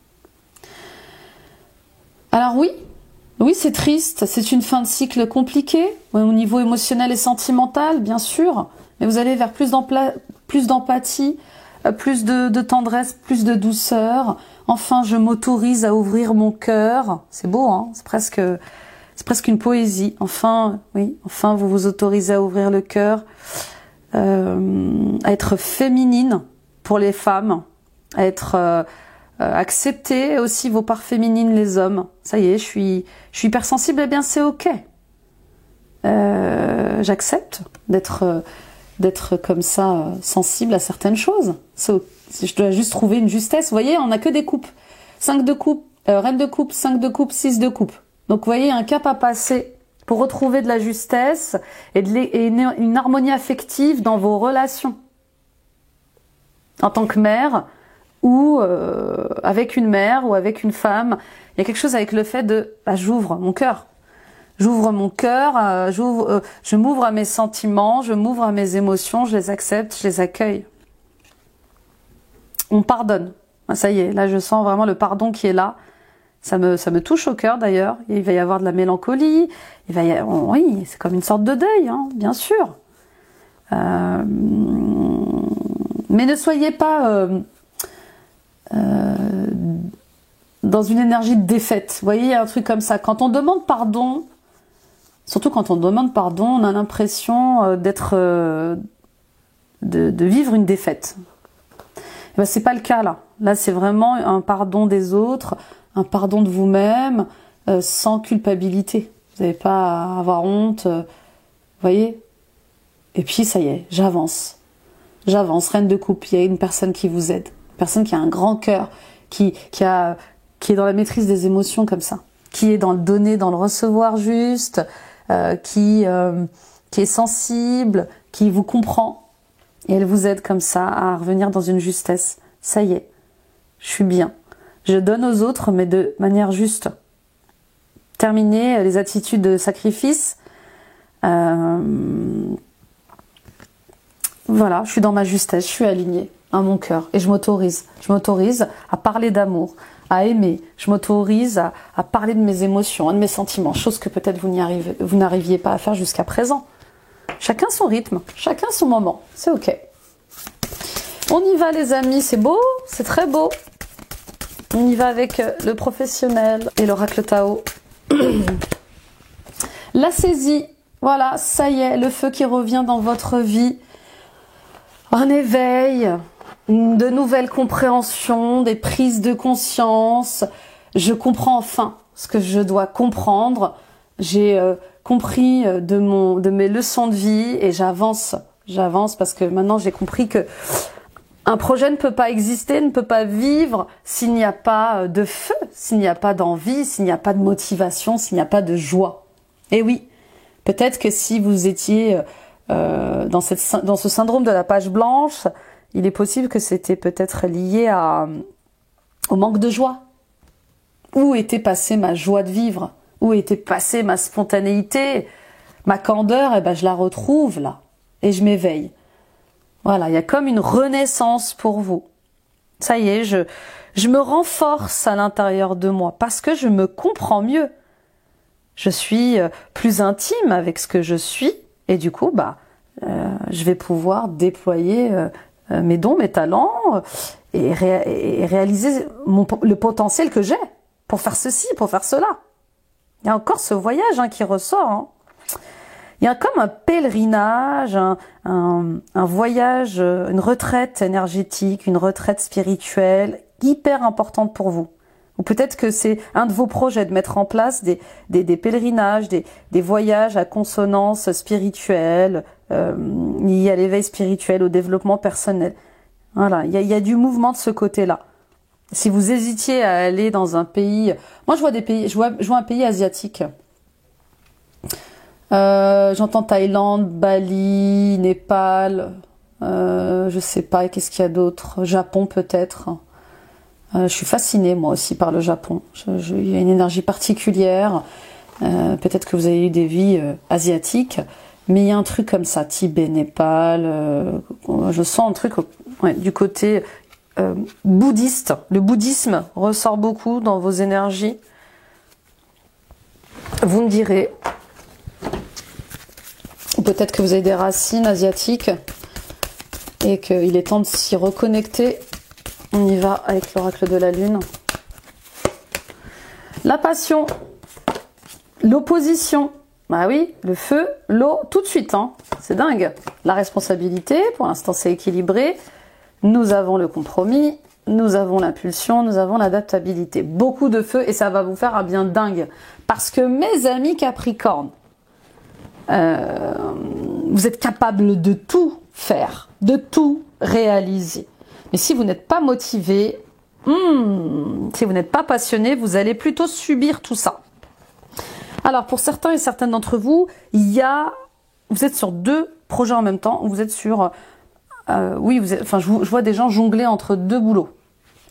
Alors oui, c'est triste, c'est une fin de cycle compliquée, au niveau émotionnel et sentimental, bien sûr, mais vous allez vers plus d'empathie, plus de tendresse, plus de douceur. Enfin, je m'autorise à ouvrir mon cœur. C'est beau, hein, c'est presque une poésie. Enfin, vous vous autorisez à ouvrir le cœur, à être féminine pour les femmes, à être... acceptez aussi vos parts féminines, les hommes. Ça y est, je suis hypersensible, eh bien c'est ok. J'accepte d'être comme ça, sensible à certaines choses. Je dois juste trouver une justesse. Vous voyez, on n'a que des coupes. 5 de coupe, reine de coupe, 5 de coupe, 6 de coupe. Donc vous voyez, un cap à passer pour retrouver de la justesse et une harmonie affective dans vos relations. En tant que mère, ou avec une mère ou avec une femme. Il y a quelque chose avec le fait de j'ouvre mon cœur. J'ouvre mon cœur, je m'ouvre à mes sentiments, je m'ouvre à mes émotions, je les accepte, je les accueille. On pardonne. Ça y est, là je sens vraiment le pardon qui est là. Ça me touche au cœur d'ailleurs. Il va y avoir de la mélancolie. Oui, c'est comme une sorte de deuil, hein, bien sûr. Mais ne soyez pas dans une énergie de défaite. Vous voyez, il y a un truc comme ça. Quand on demande pardon, surtout quand on demande pardon, on a l'impression de vivre une défaite. Et ben, c'est pas le cas là. Là, c'est vraiment un pardon des autres, un pardon de vous-même, sans culpabilité. Vous n'avez pas à avoir honte. Vous voyez? Et puis, ça y est, j'avance. J'avance, reine de coupe. Il y a une personne qui vous aide. Une personne qui a un grand cœur, qui est dans la maîtrise des émotions comme ça. Qui est dans le donner, dans le recevoir juste, qui est sensible, qui vous comprend. Et elle vous aide comme ça à revenir dans une justesse. Ça y est, je suis bien. Je donne aux autres, mais de manière juste. Terminer les attitudes de sacrifice. Voilà, je suis dans ma justesse, je suis alignée à mon cœur. Et je m'autorise. Je m'autorise à parler d'amour, à aimer. Je m'autorise à parler de mes émotions, de mes sentiments. Chose que peut-être vous n'arriviez pas à faire jusqu'à présent. Chacun son rythme, chacun son moment. C'est ok. On y va les amis, c'est beau, c'est très beau. On y va avec le professionnel et l'oracle Tao. La saisie, voilà, ça y est, le feu qui revient dans votre vie. Un éveil, de nouvelles compréhensions, des prises de conscience. Je comprends enfin ce que je dois comprendre. J'ai compris de mes leçons de vie et j'avance. J'avance parce que maintenant j'ai compris que un projet ne peut pas exister, ne peut pas vivre s'il n'y a pas de feu, s'il n'y a pas d'envie, s'il n'y a pas de motivation, s'il n'y a pas de joie. Et oui, peut-être que si vous étiez dans ce syndrome de la page blanche, il est possible que c'était peut-être lié au manque de joie. Où était passée ma joie de vivre? Où était passée ma spontanéité? Ma candeur, eh ben, je la retrouve là. Et je m'éveille. Voilà, il y a comme une renaissance pour vous. Ça y est, je me renforce à l'intérieur de moi parce que je me comprends mieux. Je suis plus intime avec ce que je suis et du coup, je vais pouvoir déployer mes dons, mes talents et réaliser le potentiel que j'ai pour faire ceci, pour faire cela. Il y a encore ce voyage qui ressort. Hein. Il y a comme un pèlerinage, un voyage, une retraite énergétique, une retraite spirituelle hyper importante pour vous. Ou peut-être que c'est un de vos projets de mettre en place des pèlerinages, des voyages à consonance spirituelle, liés à l'éveil spirituel, au développement personnel. Voilà, il y a du mouvement de ce côté-là. Si vous hésitiez à aller dans un pays, moi je vois un pays asiatique. J'entends Thaïlande, Bali, Népal, je sais pas, qu'est-ce qu'il y a d'autre? Japon peut-être. Je suis fascinée moi aussi par le Japon. Il y a une énergie particulière. Peut-être que vous avez eu des vies asiatiques, mais il y a un truc comme ça, Tibet, Népal. Je sens un truc du côté bouddhiste. Le bouddhisme ressort beaucoup dans vos énergies. Vous me direz. Peut-être que vous avez des racines asiatiques et qu'il est temps de s'y reconnecter. On y va avec l'oracle de la lune. La passion, l'opposition. Bah oui, le feu, l'eau, tout de suite. C'est dingue. La responsabilité, pour l'instant c'est équilibré. Nous avons le compromis, nous avons l'impulsion, nous avons l'adaptabilité. Beaucoup de feu et ça va vous faire un bien dingue. Parce que mes amis Capricorne, vous êtes capable de tout faire, de tout réaliser. Mais si vous n'êtes pas motivé, si vous n'êtes pas passionné, vous allez plutôt subir tout ça. Alors pour certains et certaines d'entre vous, vous êtes sur 2 projets en même temps. Vous êtes sur, je vois des gens jongler entre 2 boulots.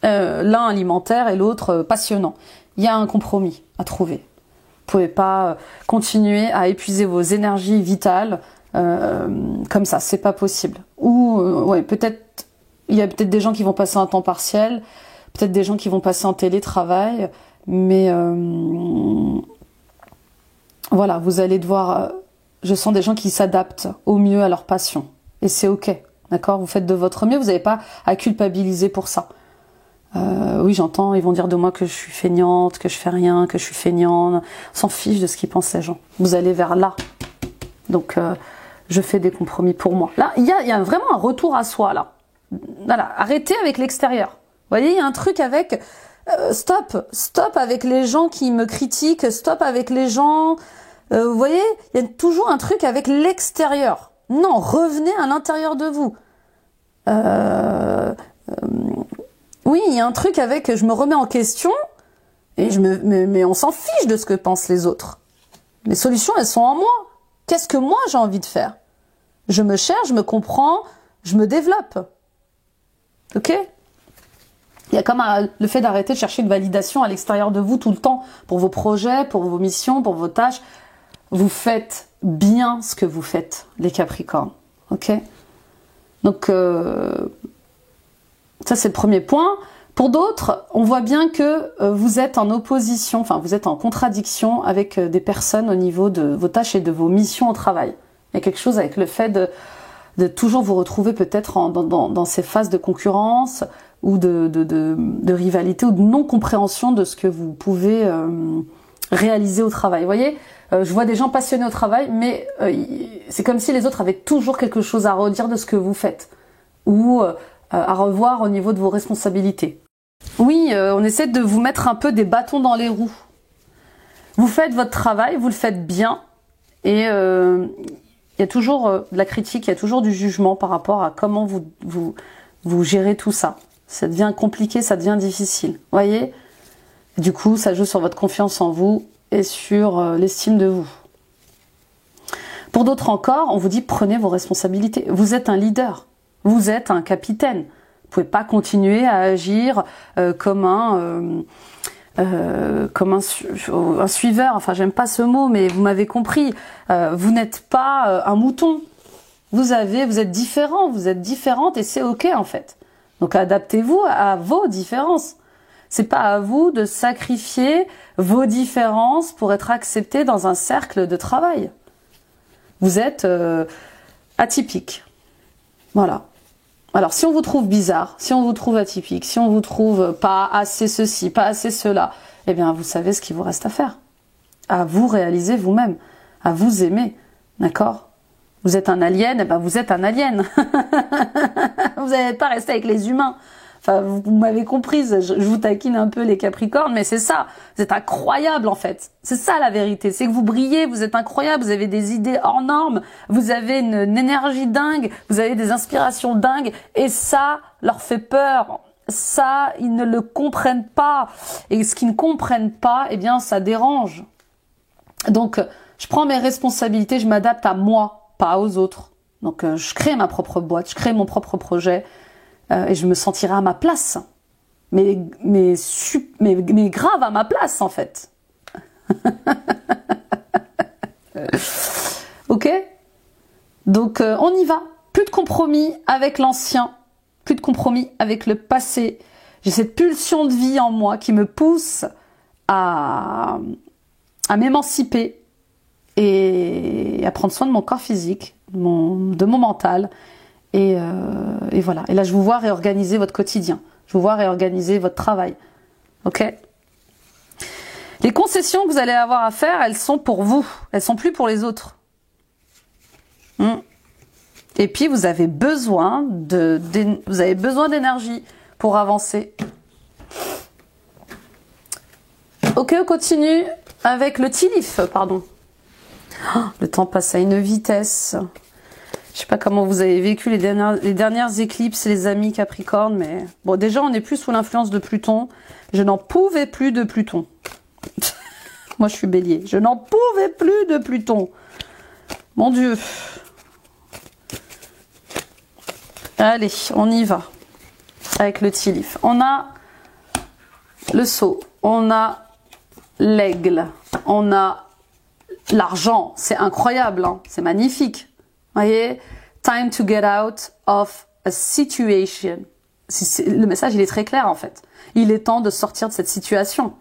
l'un alimentaire et l'autre passionnant. Il y a un compromis à trouver. Vous pouvez pas continuer à épuiser vos énergies vitales comme ça, c'est pas possible. Ou ouais, peut-être il y a peut-être des gens qui vont passer en temps partiel, peut-être des gens qui vont passer en télétravail, mais voilà, vous allez devoir. Je sens des gens qui s'adaptent au mieux à leur passion, et c'est ok, d'accord. Vous faites de votre mieux, vous n'avez pas à culpabiliser pour ça. Oui, j'entends, ils vont dire de moi que je suis feignante, que je fais rien, que je suis feignante. On s'en fiche de ce qu'ils pensent les gens. Vous allez vers là. Donc, je fais des compromis pour moi. Là, il y a vraiment un retour à soi, là. Voilà, arrêtez avec l'extérieur. Vous voyez, il y a un truc avec... stop avec les gens qui me critiquent, stop avec les gens... vous voyez, il y a toujours un truc avec l'extérieur. Non, revenez à l'intérieur de vous. Oui, il y a un truc avec je me remets en question et mais on s'en fiche de ce que pensent les autres. Les solutions, elles sont en moi. Qu'est-ce que moi j'ai envie de faire? Je me cherche, je me comprends, je me développe. Ok? Il y a comme le fait d'arrêter de chercher une validation à l'extérieur de vous tout le temps pour vos projets, pour vos missions, pour vos tâches. Vous faites bien ce que vous faites, les Capricornes. Ok? Donc, ça c'est le premier point. Pour d'autres, on voit bien que vous êtes en opposition, enfin vous êtes en contradiction avec des personnes au niveau de vos tâches et de vos missions au travail. Il y a quelque chose avec le fait de toujours vous retrouver peut-être dans ces phases de concurrence ou de rivalité ou de non-compréhension de ce que vous pouvez réaliser au travail. Vous voyez, je vois des gens passionnés au travail, mais c'est comme si les autres avaient toujours quelque chose à redire de ce que vous faites ou à revoir au niveau de vos responsabilités. Oui, on essaie de vous mettre un peu des bâtons dans les roues. Vous faites votre travail, vous le faites bien, et il y a toujours de la critique, il y a toujours du jugement par rapport à comment vous gérez tout ça. Ça devient compliqué, ça devient difficile. Vous voyez ? Du coup, ça joue sur votre confiance en vous et sur l'estime de vous. Pour d'autres encore, on vous dit prenez vos responsabilités. Vous êtes un leader, vous êtes un capitaine. Vous pouvez pas continuer à agir comme un suiveur. Enfin, j'aime pas ce mot, mais vous m'avez compris. Vous n'êtes pas un mouton. Vous êtes différent, vous êtes différente et c'est ok en fait. Donc adaptez-vous à vos différences. C'est pas à vous de sacrifier vos différences pour être accepté dans un cercle de travail. Vous êtes atypique. Voilà. Alors si on vous trouve bizarre, si on vous trouve atypique, si on vous trouve pas assez ceci, pas assez cela, eh bien vous savez ce qu'il vous reste à faire. À vous réaliser vous-même, à vous aimer, d'accord ? Vous êtes un alien, eh ben vous êtes un alien. Vous n'allez pas rester avec les humains. Enfin, vous m'avez comprise, je vous taquine un peu les Capricornes, mais c'est ça. Vous êtes incroyable en fait. C'est ça la vérité, c'est que vous brillez, vous êtes incroyable, vous avez des idées hors normes, vous avez une énergie dingue, vous avez des inspirations dingues, et ça leur fait peur. Ça, ils ne le comprennent pas. Et ce qu'ils ne comprennent pas, eh bien, ça dérange. Donc, je prends mes responsabilités, je m'adapte à moi, pas aux autres. Donc, je crée ma propre boîte, je crée mon propre projet. Et je me sentirai à ma place. Mais grave à ma place, en fait. Ok ? Donc, on y va. Plus de compromis avec l'ancien. Plus de compromis avec le passé. J'ai cette pulsion de vie en moi qui me pousse à m'émanciper et à prendre soin de mon corps physique, de mon mental. Et voilà. Et là, je vous vois réorganiser votre quotidien. Je vous vois réorganiser votre travail. Ok ? Les concessions que vous allez avoir à faire, elles sont pour vous. Elles sont plus pour les autres. Et puis, vous avez besoin d'énergie pour avancer. Ok, on continue avec le Tilif, pardon. Oh, le temps passe à une vitesse. Je sais pas comment vous avez vécu les dernières éclipses, les amis Capricorne, mais bon, déjà on n'est plus sous l'influence de Pluton. Je n'en pouvais plus de Pluton. Moi je suis Bélier. Je n'en pouvais plus de Pluton. Mon Dieu. Allez, on y va avec le Tilif. On a le sceau, on a l'aigle, on a l'argent, c'est incroyable, hein, c'est magnifique. Voyez, time to get out of a situation. Le message, il est très clair en fait. Il est temps de sortir de cette situation.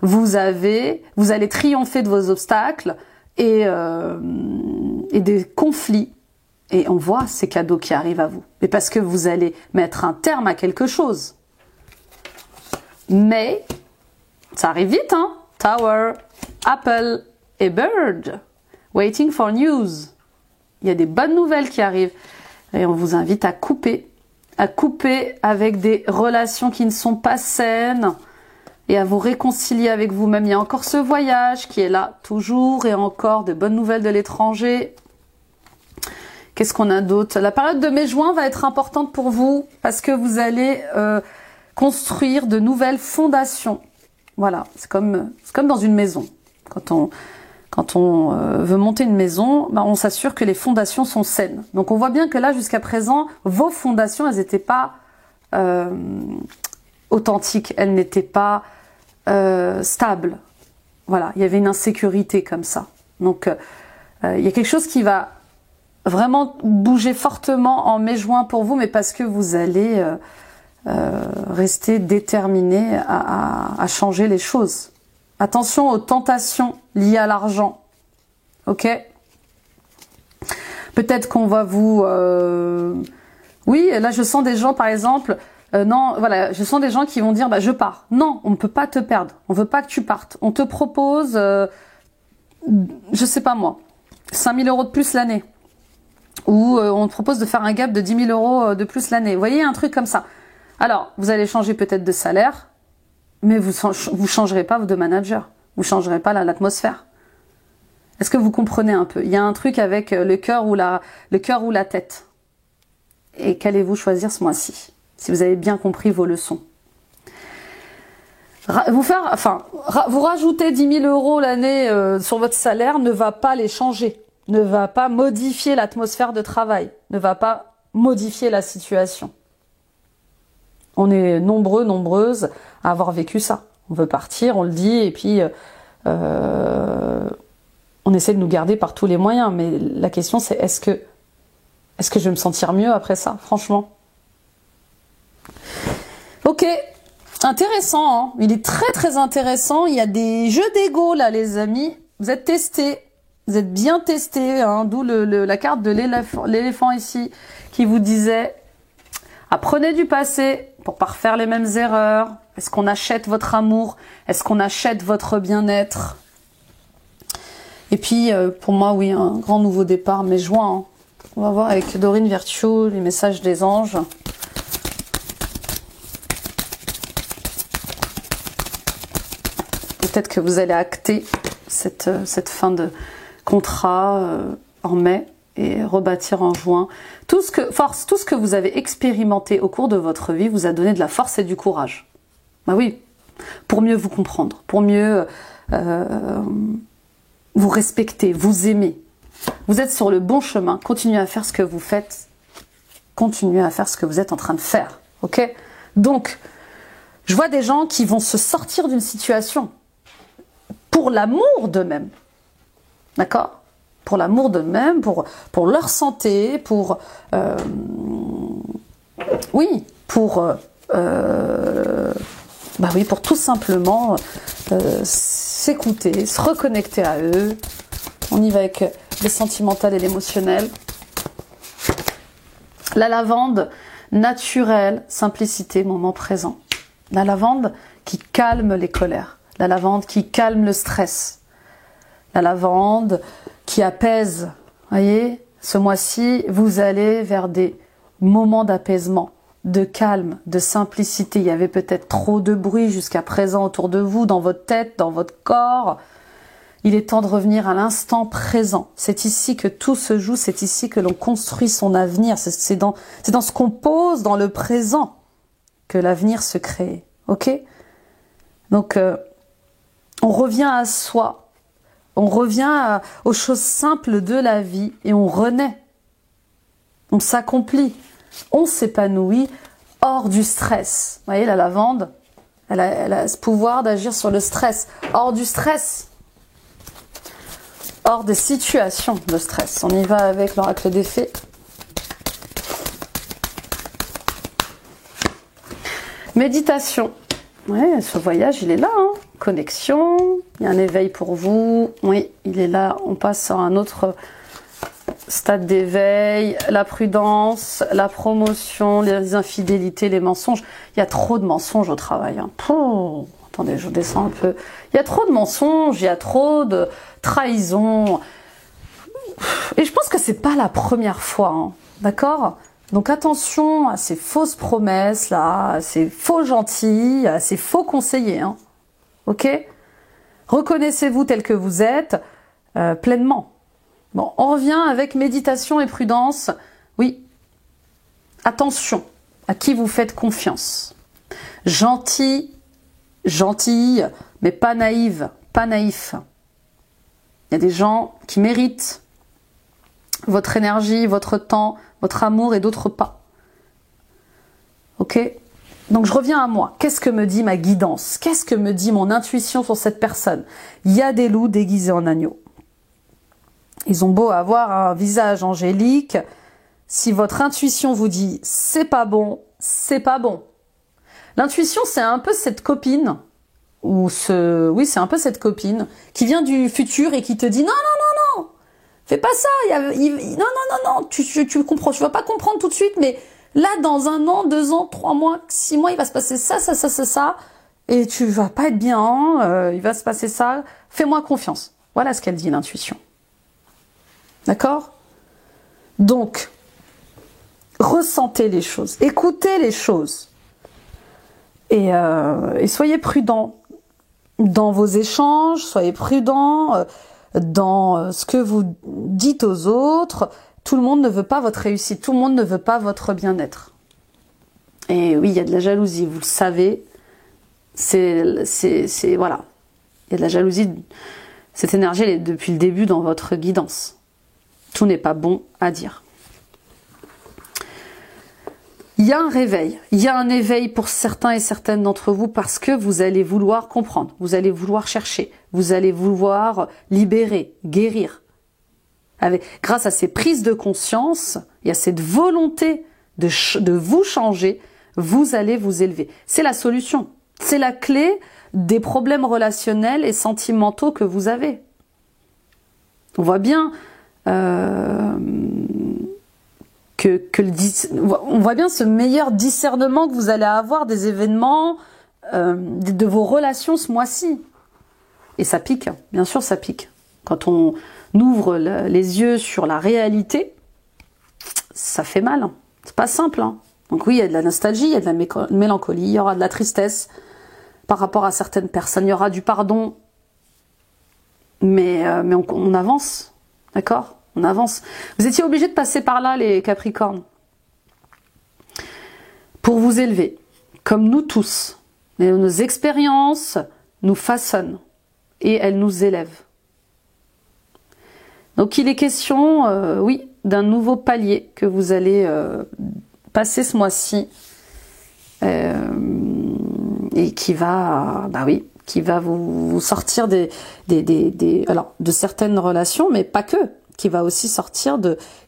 Vous allez triompher de vos obstacles et des conflits. Et on voit ces cadeaux qui arrivent à vous. Mais parce que vous allez mettre un terme à quelque chose. Mais, ça arrive vite, hein. Tower, Apple et Bird. Waiting for news. Il y a des bonnes nouvelles qui arrivent. Et on vous invite à couper avec des relations qui ne sont pas saines et à vous réconcilier avec vous-même. Il y a encore ce voyage qui est là, toujours et encore, de bonnes nouvelles de l'étranger. Qu'est-ce qu'on a d'autre? La période de mai-juin va être importante pour vous parce que vous allez construire de nouvelles fondations. Voilà, c'est comme dans une maison. Quand on veut monter une maison, on s'assure que les fondations sont saines. Donc on voit bien que là, jusqu'à présent, vos fondations, elles n'étaient pas authentiques, elles n'étaient pas stables. Voilà, il y avait une insécurité comme ça. Donc il y a quelque chose qui va vraiment bouger fortement en mai-juin pour vous, mais parce que vous allez rester déterminé à changer les choses. Attention aux tentations liées à l'argent. Ok? Peut-être qu'on va vous... Oui, là je sens des gens par exemple... non, voilà, je sens des gens qui vont dire je pars. Non, on ne peut pas te perdre. On veut pas que tu partes. On te propose, je sais pas moi, 5 000 € de plus l'année. Ou on te propose de faire un gap de 10 000 € de plus l'année. Vous voyez, un truc comme ça. Alors, vous allez changer peut-être de salaire, mais vous changerez pas de manager. Vous changerez pas l'atmosphère. Est-ce que vous comprenez un peu? Il y a un truc avec le cœur ou la tête. Et qu'allez-vous choisir ce mois-ci? Si vous avez bien compris vos leçons. Vous rajoutez 10 000 € l'année sur votre salaire ne va pas les changer. Ne va pas modifier l'atmosphère de travail. Ne va pas modifier la situation. On est nombreux, nombreuses à avoir vécu ça. On veut partir, on le dit, et puis on essaie de nous garder par tous les moyens. Mais la question c'est est-ce que je vais me sentir mieux après ça, franchement? Ok, intéressant, hein. Il est très très intéressant. Il y a des jeux d'ego là, les amis. Vous êtes testés, vous êtes bien testés, hein. D'où la carte de l'éléphant ici qui vous disait apprenez du passé pour pas refaire les mêmes erreurs. Est-ce qu'on achète votre amour? Est-ce qu'on achète votre bien-être? Et puis, pour moi, oui, un grand nouveau départ, mais juin. Hein. On va voir avec Dorine Virtue, les messages des anges. Peut-être que vous allez acter cette fin de contrat en mai et rebâtir en juin. Tout ce que vous avez expérimenté au cours de votre vie vous a donné de la force et du courage. Bah oui, pour mieux vous comprendre, pour mieux vous respecter, vous aimer. Vous êtes sur le bon chemin, continuez à faire ce que vous faites, continuez à faire ce que vous êtes en train de faire, ok? Donc, je vois des gens qui vont se sortir d'une situation pour l'amour d'eux-mêmes, d'accord? Pour l'amour d'eux-mêmes, pour leur santé, pour pour tout simplement s'écouter, se reconnecter à eux. On y va avec le sentimental et l'émotionnel. La lavande, naturelle, simplicité, moment présent. La lavande qui calme les colères. La lavande qui calme le stress. La lavande qui apaise. Voyez, ce mois-ci, vous allez vers des moments d'apaisement, de calme, de simplicité. Il y avait peut-être trop de bruit jusqu'à présent autour de vous, dans votre tête, dans votre corps. Il est temps de revenir à l'instant présent. C'est ici que tout se joue, c'est ici que l'on construit son avenir. C'est dans ce qu'on pose dans le présent que l'avenir se crée. Ok? Donc, on revient à soi. On revient aux choses simples de la vie et on renaît. On s'accomplit. On s'épanouit hors du stress. Vous voyez, la lavande, Elle a ce pouvoir d'agir sur le stress. Hors du stress. Hors des situations de stress. On y va avec l'oracle des fées. Méditation. Ouais, ce voyage, il est là. Hein. Connexion. Il y a un éveil pour vous. Oui, il est là. On passe sur un autre stade d'éveil. La prudence, la promotion, les infidélités, les mensonges. Il y a trop de mensonges au travail. Hein. Attendez, je descends un peu. Il y a trop de mensonges. Il y a trop de trahison. Et je pense que c'est pas la première fois. Hein. D'accord ? Donc attention à ces fausses promesses là, à ces faux gentils, à ces faux conseillers, hein. Ok ? Reconnaissez-vous tel que vous êtes pleinement. Bon, on revient avec méditation et prudence. Oui, attention à qui vous faites confiance. Gentil, gentille, mais pas naïve, pas naïf. Il y a des gens qui méritent votre énergie, votre temps, votre amour et d'autres pas. Ok ? Donc je reviens à moi. Qu'est-ce que me dit ma guidance? Qu'est-ce que me dit mon intuition sur cette personne? Il y a des loups déguisés en agneaux. Ils ont beau avoir un visage angélique. Si votre intuition vous dit c'est pas bon, c'est pas bon. L'intuition, c'est un peu cette copine, oui, c'est un peu cette copine qui vient du futur et qui te dit non, non, non, non, fais pas ça. Non, non, non, non, tu comprends, tu vas pas comprendre tout de suite, mais là, dans 1 an, 2 ans, 3 mois, 6 mois, il va se passer ça, ça, ça, ça, ça, et tu vas pas être bien, il va se passer ça, fais-moi confiance. Voilà ce qu'elle dit, l'intuition. D'accord? Donc, ressentez les choses, écoutez les choses, et soyez prudents dans vos échanges, soyez prudents dans ce que vous dites aux autres. Tout le monde ne veut pas votre réussite, tout le monde ne veut pas votre bien-être. Et oui, il y a de la jalousie, vous le savez. Voilà. Il y a de la jalousie. Cette énergie, elle est depuis le début dans votre guidance. Tout n'est pas bon à dire. Il y a un réveil. Il y a un éveil pour certains et certaines d'entre vous parce que vous allez vouloir comprendre. Vous allez vouloir chercher. Vous allez vouloir libérer, guérir. Grâce à ces prises de conscience et à cette volonté de vous changer, vous allez vous élever. C'est la solution. C'est la clé des problèmes relationnels et sentimentaux que vous avez. On voit bien on voit bien ce meilleur discernement que vous allez avoir des événements, de vos relations ce mois-ci. Et ça pique, bien sûr ça pique. Quand on ouvre les yeux sur la réalité, ça fait mal. C'est pas simple. Hein. Donc oui, il y a de la nostalgie, il y a de la mélancolie, il y aura de la tristesse par rapport à certaines personnes, il y aura du pardon, mais on avance, d'accord ? On avance. Vous étiez obligés de passer par là, les Capricornes, pour vous élever, comme nous tous. Et nos expériences nous façonnent et elles nous élèvent. Donc il est question, oui, d'un nouveau palier que vous allez passer ce mois-ci et qui va, qui va vous sortir de certaines relations, mais pas que. Qui va aussi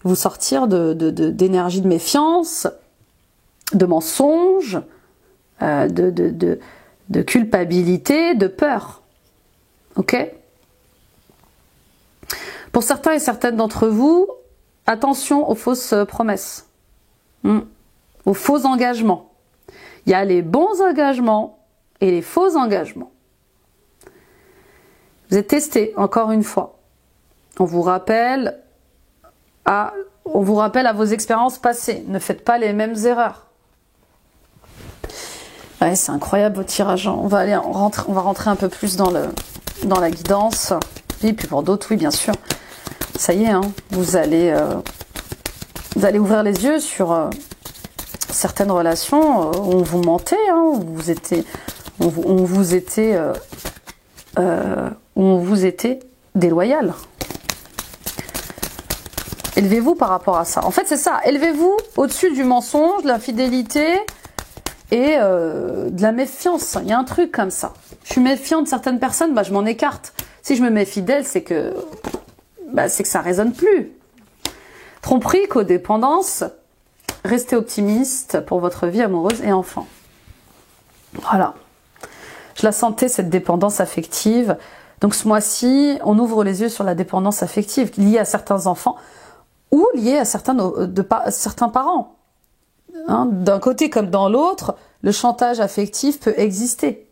vous sortir d'énergie de méfiance, de mensonges, de culpabilité, de peur. Ok ? Pour certains et certaines d'entre vous, attention aux fausses promesses, aux faux engagements. Il y a les bons engagements et les faux engagements. Vous êtes testés, encore une fois. On vous rappelle à vos expériences passées. Ne faites pas les mêmes erreurs. Ouais, c'est incroyable votre tirage. On va rentrer un peu plus dans la guidance. Et puis pour d'autres, oui, bien sûr. Ça y est, hein, vous allez ouvrir les yeux sur certaines relations où on vous mentait, hein, où on vous était déloyal. Élevez-vous par rapport à ça. En fait, c'est ça. Élevez-vous au-dessus du mensonge, de l'infidélité et de la méfiance. Il y a un truc comme ça. Je suis méfiante de certaines personnes, bah, je m'en écarte. Si je me méfie d'elles, c'est que ça résonne plus. Tromperie, codépendance, restez optimiste pour votre vie amoureuse et enfant. Voilà. Je la sentais, cette dépendance affective. Donc ce mois-ci, on ouvre les yeux sur la dépendance affective liée à certains enfants ou liée à certains parents. Hein, d'un côté comme dans l'autre, le chantage affectif peut exister.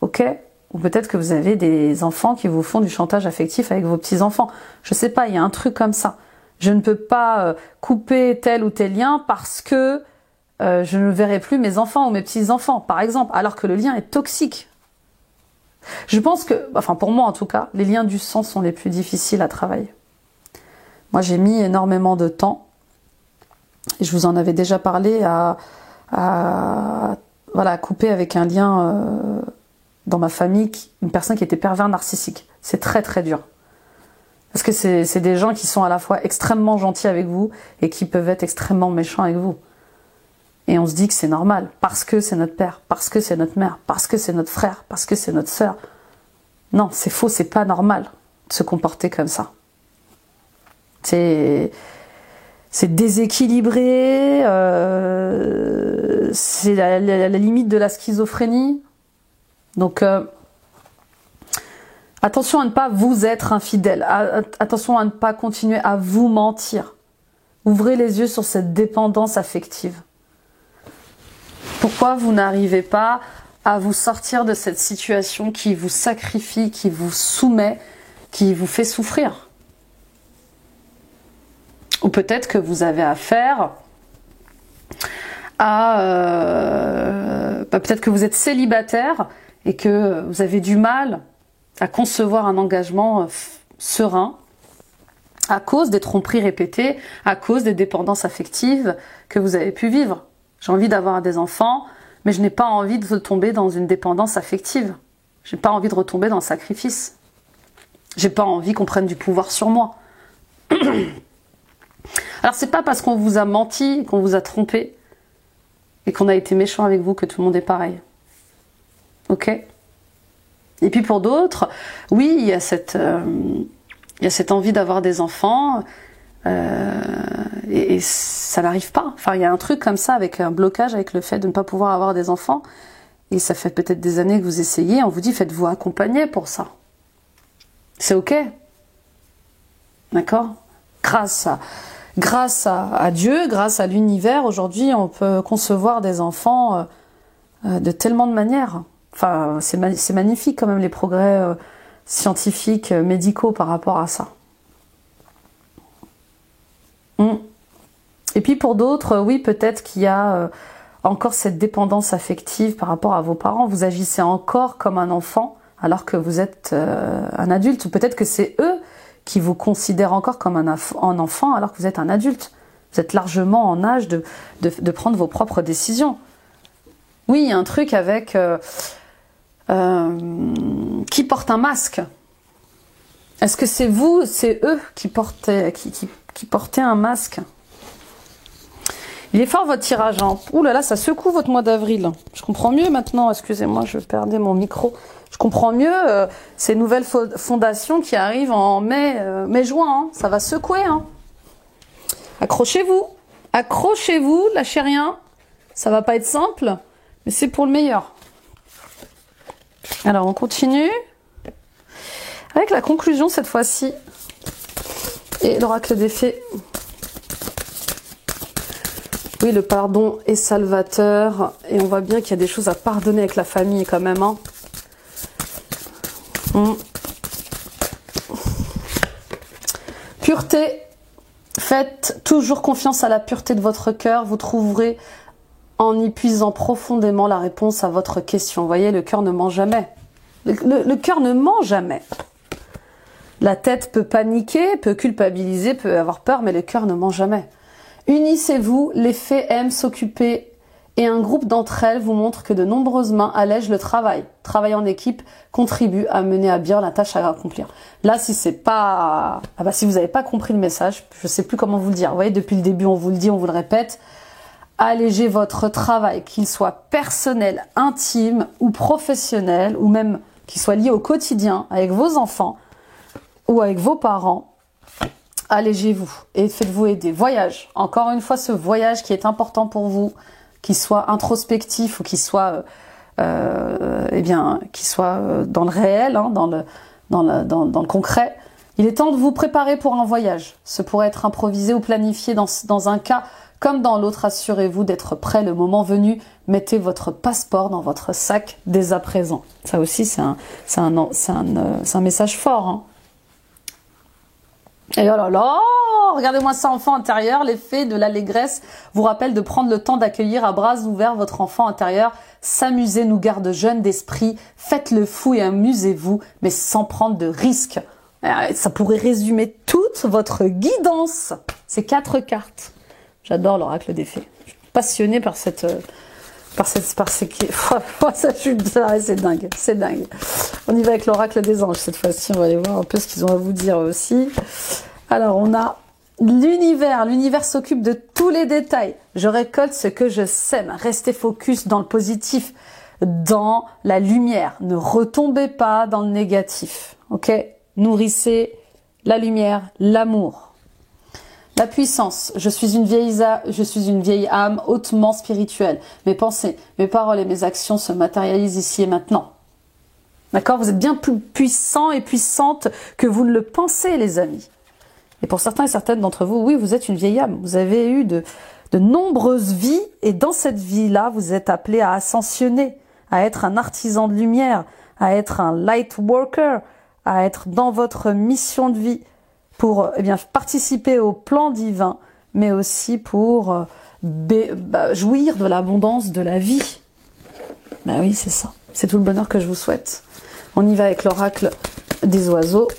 Ok ? Ou peut-être que vous avez des enfants qui vous font du chantage affectif avec vos petits-enfants. Je sais pas, il y a un truc comme ça. Je ne peux pas couper tel ou tel lien parce que je ne verrai plus mes enfants ou mes petits-enfants, par exemple, alors que le lien est toxique. Je pense que, enfin pour moi en tout cas, les liens du sang sont les plus difficiles à travailler. Moi j'ai mis énormément de temps, et je vous en avais déjà parlé, à couper avec un lien dans ma famille, une personne qui était pervers narcissique. C'est très très dur. Parce que c'est des gens qui sont à la fois extrêmement gentils avec vous et qui peuvent être extrêmement méchants avec vous. Et on se dit que c'est normal, parce que c'est notre père, parce que c'est notre mère, parce que c'est notre frère, parce que c'est notre sœur. Non, c'est faux, c'est pas normal de se comporter comme ça. C'est déséquilibré, c'est la limite de la schizophrénie. Donc, attention à ne pas vous être infidèle, attention à ne pas continuer à vous mentir. Ouvrez les yeux sur cette dépendance affective. Pourquoi vous n'arrivez pas à vous sortir de cette situation qui vous sacrifie, qui vous soumet, qui vous fait souffrir? Ou peut-être que vous avez affaire à... peut-être que vous êtes célibataire et que vous avez du mal à concevoir un engagement serein à cause des tromperies répétées, à cause des dépendances affectives que vous avez pu vivre. J'ai envie d'avoir des enfants, mais je n'ai pas envie de tomber dans une dépendance affective. J'ai pas envie de retomber dans le sacrifice. J'ai pas envie qu'on prenne du pouvoir sur moi. Alors c'est pas parce qu'on vous a menti, qu'on vous a trompé, et qu'on a été méchant avec vous que tout le monde est pareil. Ok ? Et puis pour d'autres, oui, il y a cette envie d'avoir des enfants, et ça n'arrive pas. Enfin, il y a un truc comme ça, avec un blocage, avec le fait de ne pas pouvoir avoir des enfants, et ça fait peut-être des années que vous essayez, on vous dit faites-vous accompagner pour ça. C'est ok. D'accord ? Grâce à Dieu, grâce à l'univers, aujourd'hui on peut concevoir des enfants de tellement de manières. Enfin, c'est magnifique quand même les progrès scientifiques, médicaux par rapport à ça. Et puis pour d'autres, oui, peut-être qu'il y a encore cette dépendance affective par rapport à vos parents. Vous agissez encore comme un enfant alors que vous êtes un adulte. Ou peut-être que c'est eux qui vous considèrent encore comme un enfant alors que vous êtes un adulte. Vous êtes largement en âge de prendre vos propres décisions. Oui, il y a un truc avec qui porte un masque. Est-ce que c'est vous, c'est eux qui portaient un masque? Il est fort votre tirage. Hein. Ouh là là, ça secoue votre mois d'avril. Je comprends mieux maintenant. Excusez-moi, je perdais mon micro. Je comprends mieux ces nouvelles fondations qui arrivent en mai-juin. Hein. Ça va secouer. Hein. Accrochez-vous. Accrochez-vous, lâchez rien. Ça va pas être simple, mais c'est pour le meilleur. Alors, on continue. Avec la conclusion cette fois-ci. Et l'oracle des fées. Oui, le pardon est salvateur. Et on voit bien qu'il y a des choses à pardonner avec la famille quand même. Hein. Pureté. Faites toujours confiance à la pureté de votre cœur. Vous trouverez en y puisant profondément la réponse à votre question. Vous voyez, le cœur ne ment jamais. Le cœur ne ment jamais. La tête peut paniquer, peut culpabiliser, peut avoir peur, mais le cœur ne ment jamais. Unissez-vous, les fées aiment s'occuper et un groupe d'entre elles vous montre que de nombreuses mains allègent le travail. Travail en équipe contribue à mener à bien la tâche à accomplir. Là, si c'est pas, si vous n'avez pas compris le message, je sais plus comment vous le dire. Vous voyez, depuis le début, on vous le dit, on vous le répète. Allégez votre travail, qu'il soit personnel, intime ou professionnel, ou même qu'il soit lié au quotidien avec vos enfants ou avec vos parents. Allégez-vous et faites-vous aider. Voyage. Encore une fois, ce voyage qui est important pour vous, qu'il soit introspectif ou qu'il soit, qu'il soit dans le réel, hein, dans le concret. Il est temps de vous préparer pour un voyage. Ce pourrait être improvisé ou planifié dans un cas comme dans l'autre. Assurez-vous d'être prêt le moment venu. Mettez votre passeport dans votre sac dès à présent. Ça aussi, c'est un message fort. Hein. Et oh là là, regardez-moi ça, enfant intérieur. L'effet de l'allégresse vous rappelle de prendre le temps d'accueillir à bras ouverts votre enfant intérieur. S'amuser nous garde jeunes d'esprit. Faites le fou et amusez-vous, mais sans prendre de risques. Ça pourrait résumer toute votre guidance. Ces 4 cartes. J'adore l'oracle des fées. Je suis passionnée par ces... c'est dingue, c'est dingue. On y va avec l'oracle des anges cette fois-ci. On va aller voir un peu ce qu'ils ont à vous dire aussi. Alors, on a l'univers. L'univers s'occupe de tous les détails. Je récolte ce que je sème. Restez focus dans le positif, dans la lumière. Ne retombez pas dans le négatif. Ok ? Nourrissez la lumière, l'amour. La puissance. Je suis une vieille âme hautement spirituelle. Mes pensées, mes paroles et mes actions se matérialisent ici et maintenant. D'accord ? Vous êtes bien plus puissant et puissante que vous ne le pensez, les amis. Et pour certains et certaines d'entre vous, oui, vous êtes une vieille âme. Vous avez eu de nombreuses vies et dans cette vie-là, vous êtes appelé à ascensionner, à être un artisan de lumière, à être un light worker, à être dans votre mission de vie pour participer au plan divin, mais aussi pour jouir de l'abondance de la vie. Ben oui, c'est ça. C'est tout le bonheur que je vous souhaite. On y va avec l'oracle des oiseaux.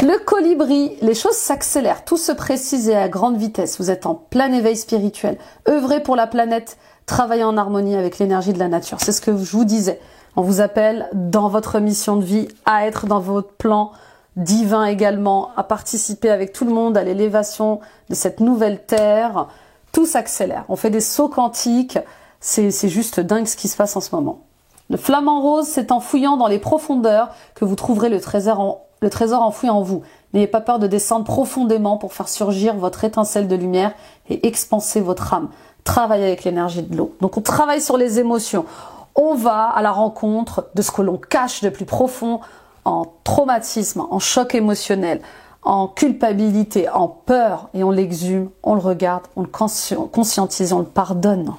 Le colibri, les choses s'accélèrent, tout se précise et à grande vitesse. Vous êtes en plein éveil spirituel. Œuvrez pour la planète, travaillez en harmonie avec l'énergie de la nature. C'est ce que je vous disais. On vous appelle dans votre mission de vie à être dans votre plan divin également, à participer avec tout le monde à l'élévation de cette nouvelle terre. Tout s'accélère. On fait des sauts quantiques. C'est juste dingue ce qui se passe en ce moment. Le flamant rose, c'est en fouillant dans les profondeurs que vous trouverez le trésor enfoui en vous. N'ayez pas peur de descendre profondément pour faire surgir votre étincelle de lumière et expanser votre âme. Travaillez avec l'énergie de l'eau. Donc on travaille sur les émotions. On va à la rencontre de ce que l'on cache de plus profond en traumatisme, en choc émotionnel, en culpabilité, en peur, et on l'exhume, on le regarde, on le conscientise, on le pardonne.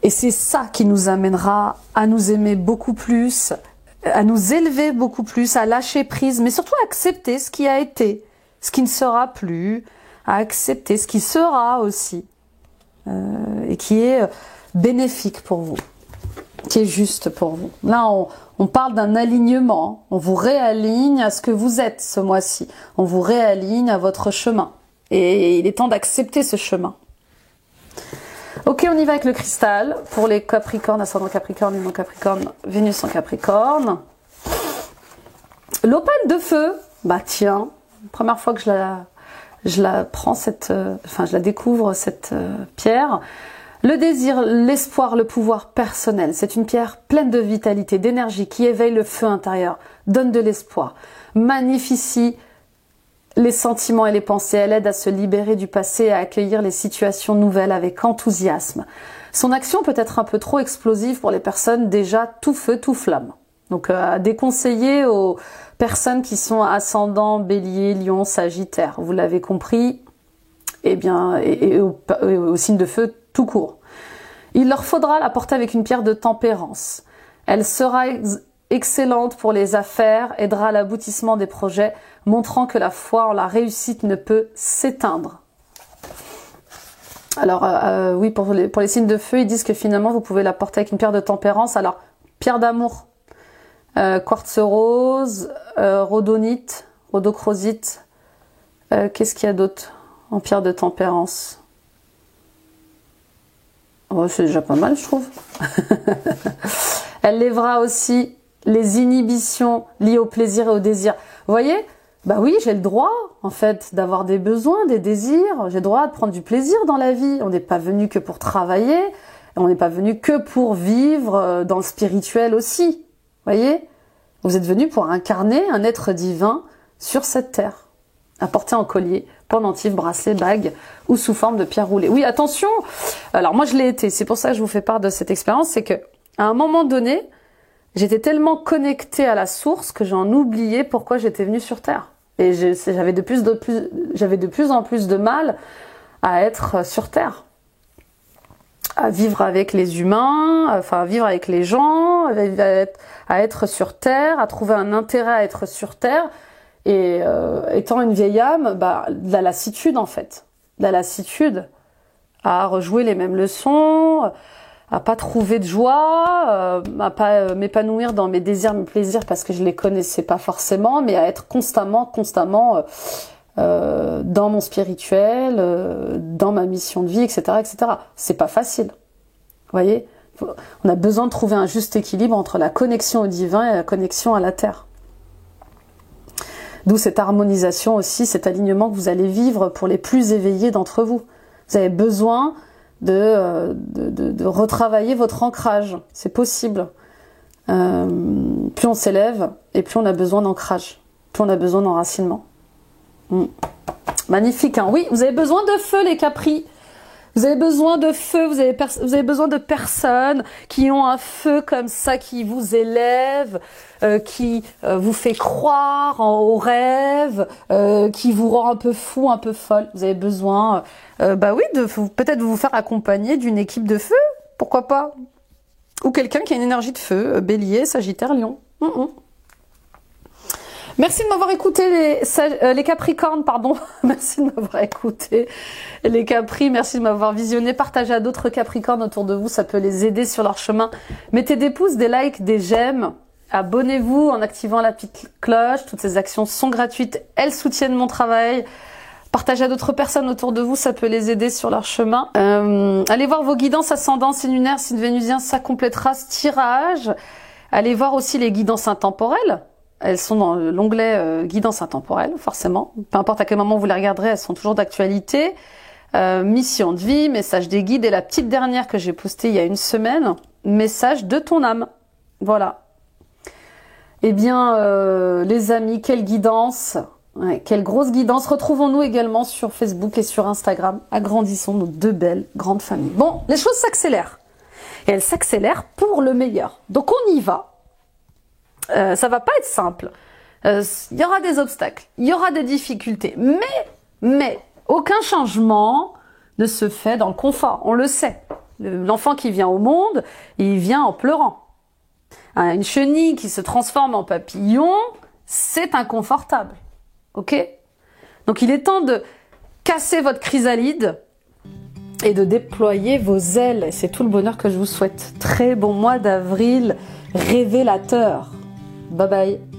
Et c'est ça qui nous amènera à nous aimer beaucoup plus, à nous élever beaucoup plus, à lâcher prise, mais surtout à accepter ce qui a été, ce qui ne sera plus, à accepter ce qui sera aussi, et qui est bénéfique pour vous, qui est juste pour vous. Là, on parle d'un alignement. On vous réaligne à ce que vous êtes ce mois-ci. On vous réaligne à votre chemin. Et il est temps d'accepter ce chemin. Ok, on y va avec le cristal. Pour les Capricornes, ascendant Capricorne, Lune en Capricorne, Vénus en Capricorne. L'opale de feu. Bah tiens, première fois que je la prends, je la découvre, cette pierre. Le désir, l'espoir, le pouvoir personnel. C'est une pierre pleine de vitalité, d'énergie, qui éveille le feu intérieur, donne de l'espoir, magnifie les sentiments et les pensées. Elle aide à se libérer du passé et à accueillir les situations nouvelles avec enthousiasme. Son action peut être un peu trop explosive pour les personnes déjà tout feu, tout flamme. Donc à déconseiller aux personnes qui sont ascendants, bélier, lion, sagittaire. Vous l'avez compris, et aux signes de feu tout court. Il leur faudra la porter avec une pierre de tempérance. Elle sera excellente pour les affaires, aidera à l'aboutissement des projets, montrant que la foi en la réussite ne peut s'éteindre. Alors oui, pour les signes de feu, ils disent que finalement vous pouvez la porter avec une pierre de tempérance. Alors, pierre d'amour, quartz rose, rhodonite, rhodochrosite, qu'est-ce qu'il y a d'autre en pierre de tempérance? Oh, c'est déjà pas mal, je trouve. Elle lèvera aussi les inhibitions liées au plaisir et au désir. Vous voyez, Bah oui, j'ai le droit, en fait, d'avoir des besoins, des désirs. J'ai le droit de prendre du plaisir dans la vie. On n'est pas venu que pour travailler. On n'est pas venu que pour vivre dans le spirituel aussi. Voyez? Vous êtes venu pour incarner un être divin sur cette terre. Apporté en collier, pendentif, bracelet, bague ou sous forme de pierre roulée. Oui, attention. Alors moi, je l'ai été. C'est pour ça que je vous fais part de cette expérience. C'est que à un moment donné, j'étais tellement connectée à la source que j'en oubliais pourquoi j'étais venue sur terre. Et j'avais de plus en plus de mal à être sur terre, à vivre avec les humains, enfin à vivre avec les gens, à être sur terre, à trouver un intérêt à être sur terre. Et étant une vieille âme, bah, de la lassitude en fait, de la lassitude à rejouer les mêmes leçons, à pas trouver de joie, à pas m'épanouir dans mes désirs, mes plaisirs parce que je les connaissais pas forcément, mais à être constamment dans mon spirituel, dans ma mission de vie, etc., etc. C'est pas facile, vous voyez. On a besoin de trouver un juste équilibre entre la connexion au divin et la connexion à la terre. D'où cette harmonisation aussi, cet alignement que vous allez vivre pour les plus éveillés d'entre vous. Vous avez besoin de retravailler votre ancrage. C'est possible. Plus on s'élève et plus on a besoin d'ancrage. Plus on a besoin d'enracinement. Magnifique, hein? Oui, vous avez besoin de feu, les Capris. Vous avez besoin de feu, vous avez besoin de personnes qui ont un feu comme ça, qui vous élève, qui vous fait croire aux rêves, qui vous rend un peu fou, un peu folle. Vous avez besoin, bah oui, de peut-être vous faire accompagner d'une équipe de feu, pourquoi pas. Ou quelqu'un qui a une énergie de feu, Bélier, Sagittaire, Lion. Merci de m'avoir écouté les Capricornes, pardon. Merci de m'avoir écouté les Capris. Merci de m'avoir visionné. Partagez à d'autres Capricornes autour de vous. Ça peut les aider sur leur chemin. Mettez des pouces, des likes, des j'aime. Abonnez-vous en activant la petite cloche. Toutes ces actions sont gratuites. Elles soutiennent mon travail. Partagez à d'autres personnes autour de vous. Ça peut les aider sur leur chemin. Allez voir vos guidances ascendants, signe lunaire, signe vénusien. Ça complétera ce tirage. Allez voir aussi les guidances intemporelles. Elles sont dans l'onglet guidance intemporelle, forcément. Peu importe à quel moment vous les regarderez, elles sont toujours d'actualité. Mission de vie, message des guides et la petite dernière que j'ai postée il y a une semaine, message de ton âme. Voilà. Eh bien, les amis, quelle guidance, quelle grosse guidance. Retrouvons-nous également sur Facebook et sur Instagram. Agrandissons nos deux belles grandes familles. Bon, les choses s'accélèrent. Et elles s'accélèrent pour le meilleur. Donc on y va. Ça va pas être simple. Il y aura des obstacles, il y aura des difficultés, mais aucun changement ne se fait dans le confort. On le sait. L'enfant qui vient au monde, il vient en pleurant. Une chenille qui se transforme en papillon, c'est inconfortable. Ok? Donc il est temps de casser votre chrysalide et de déployer vos ailes. C'est tout le bonheur que je vous souhaite. Très bon mois d'avril révélateur. Bye bye.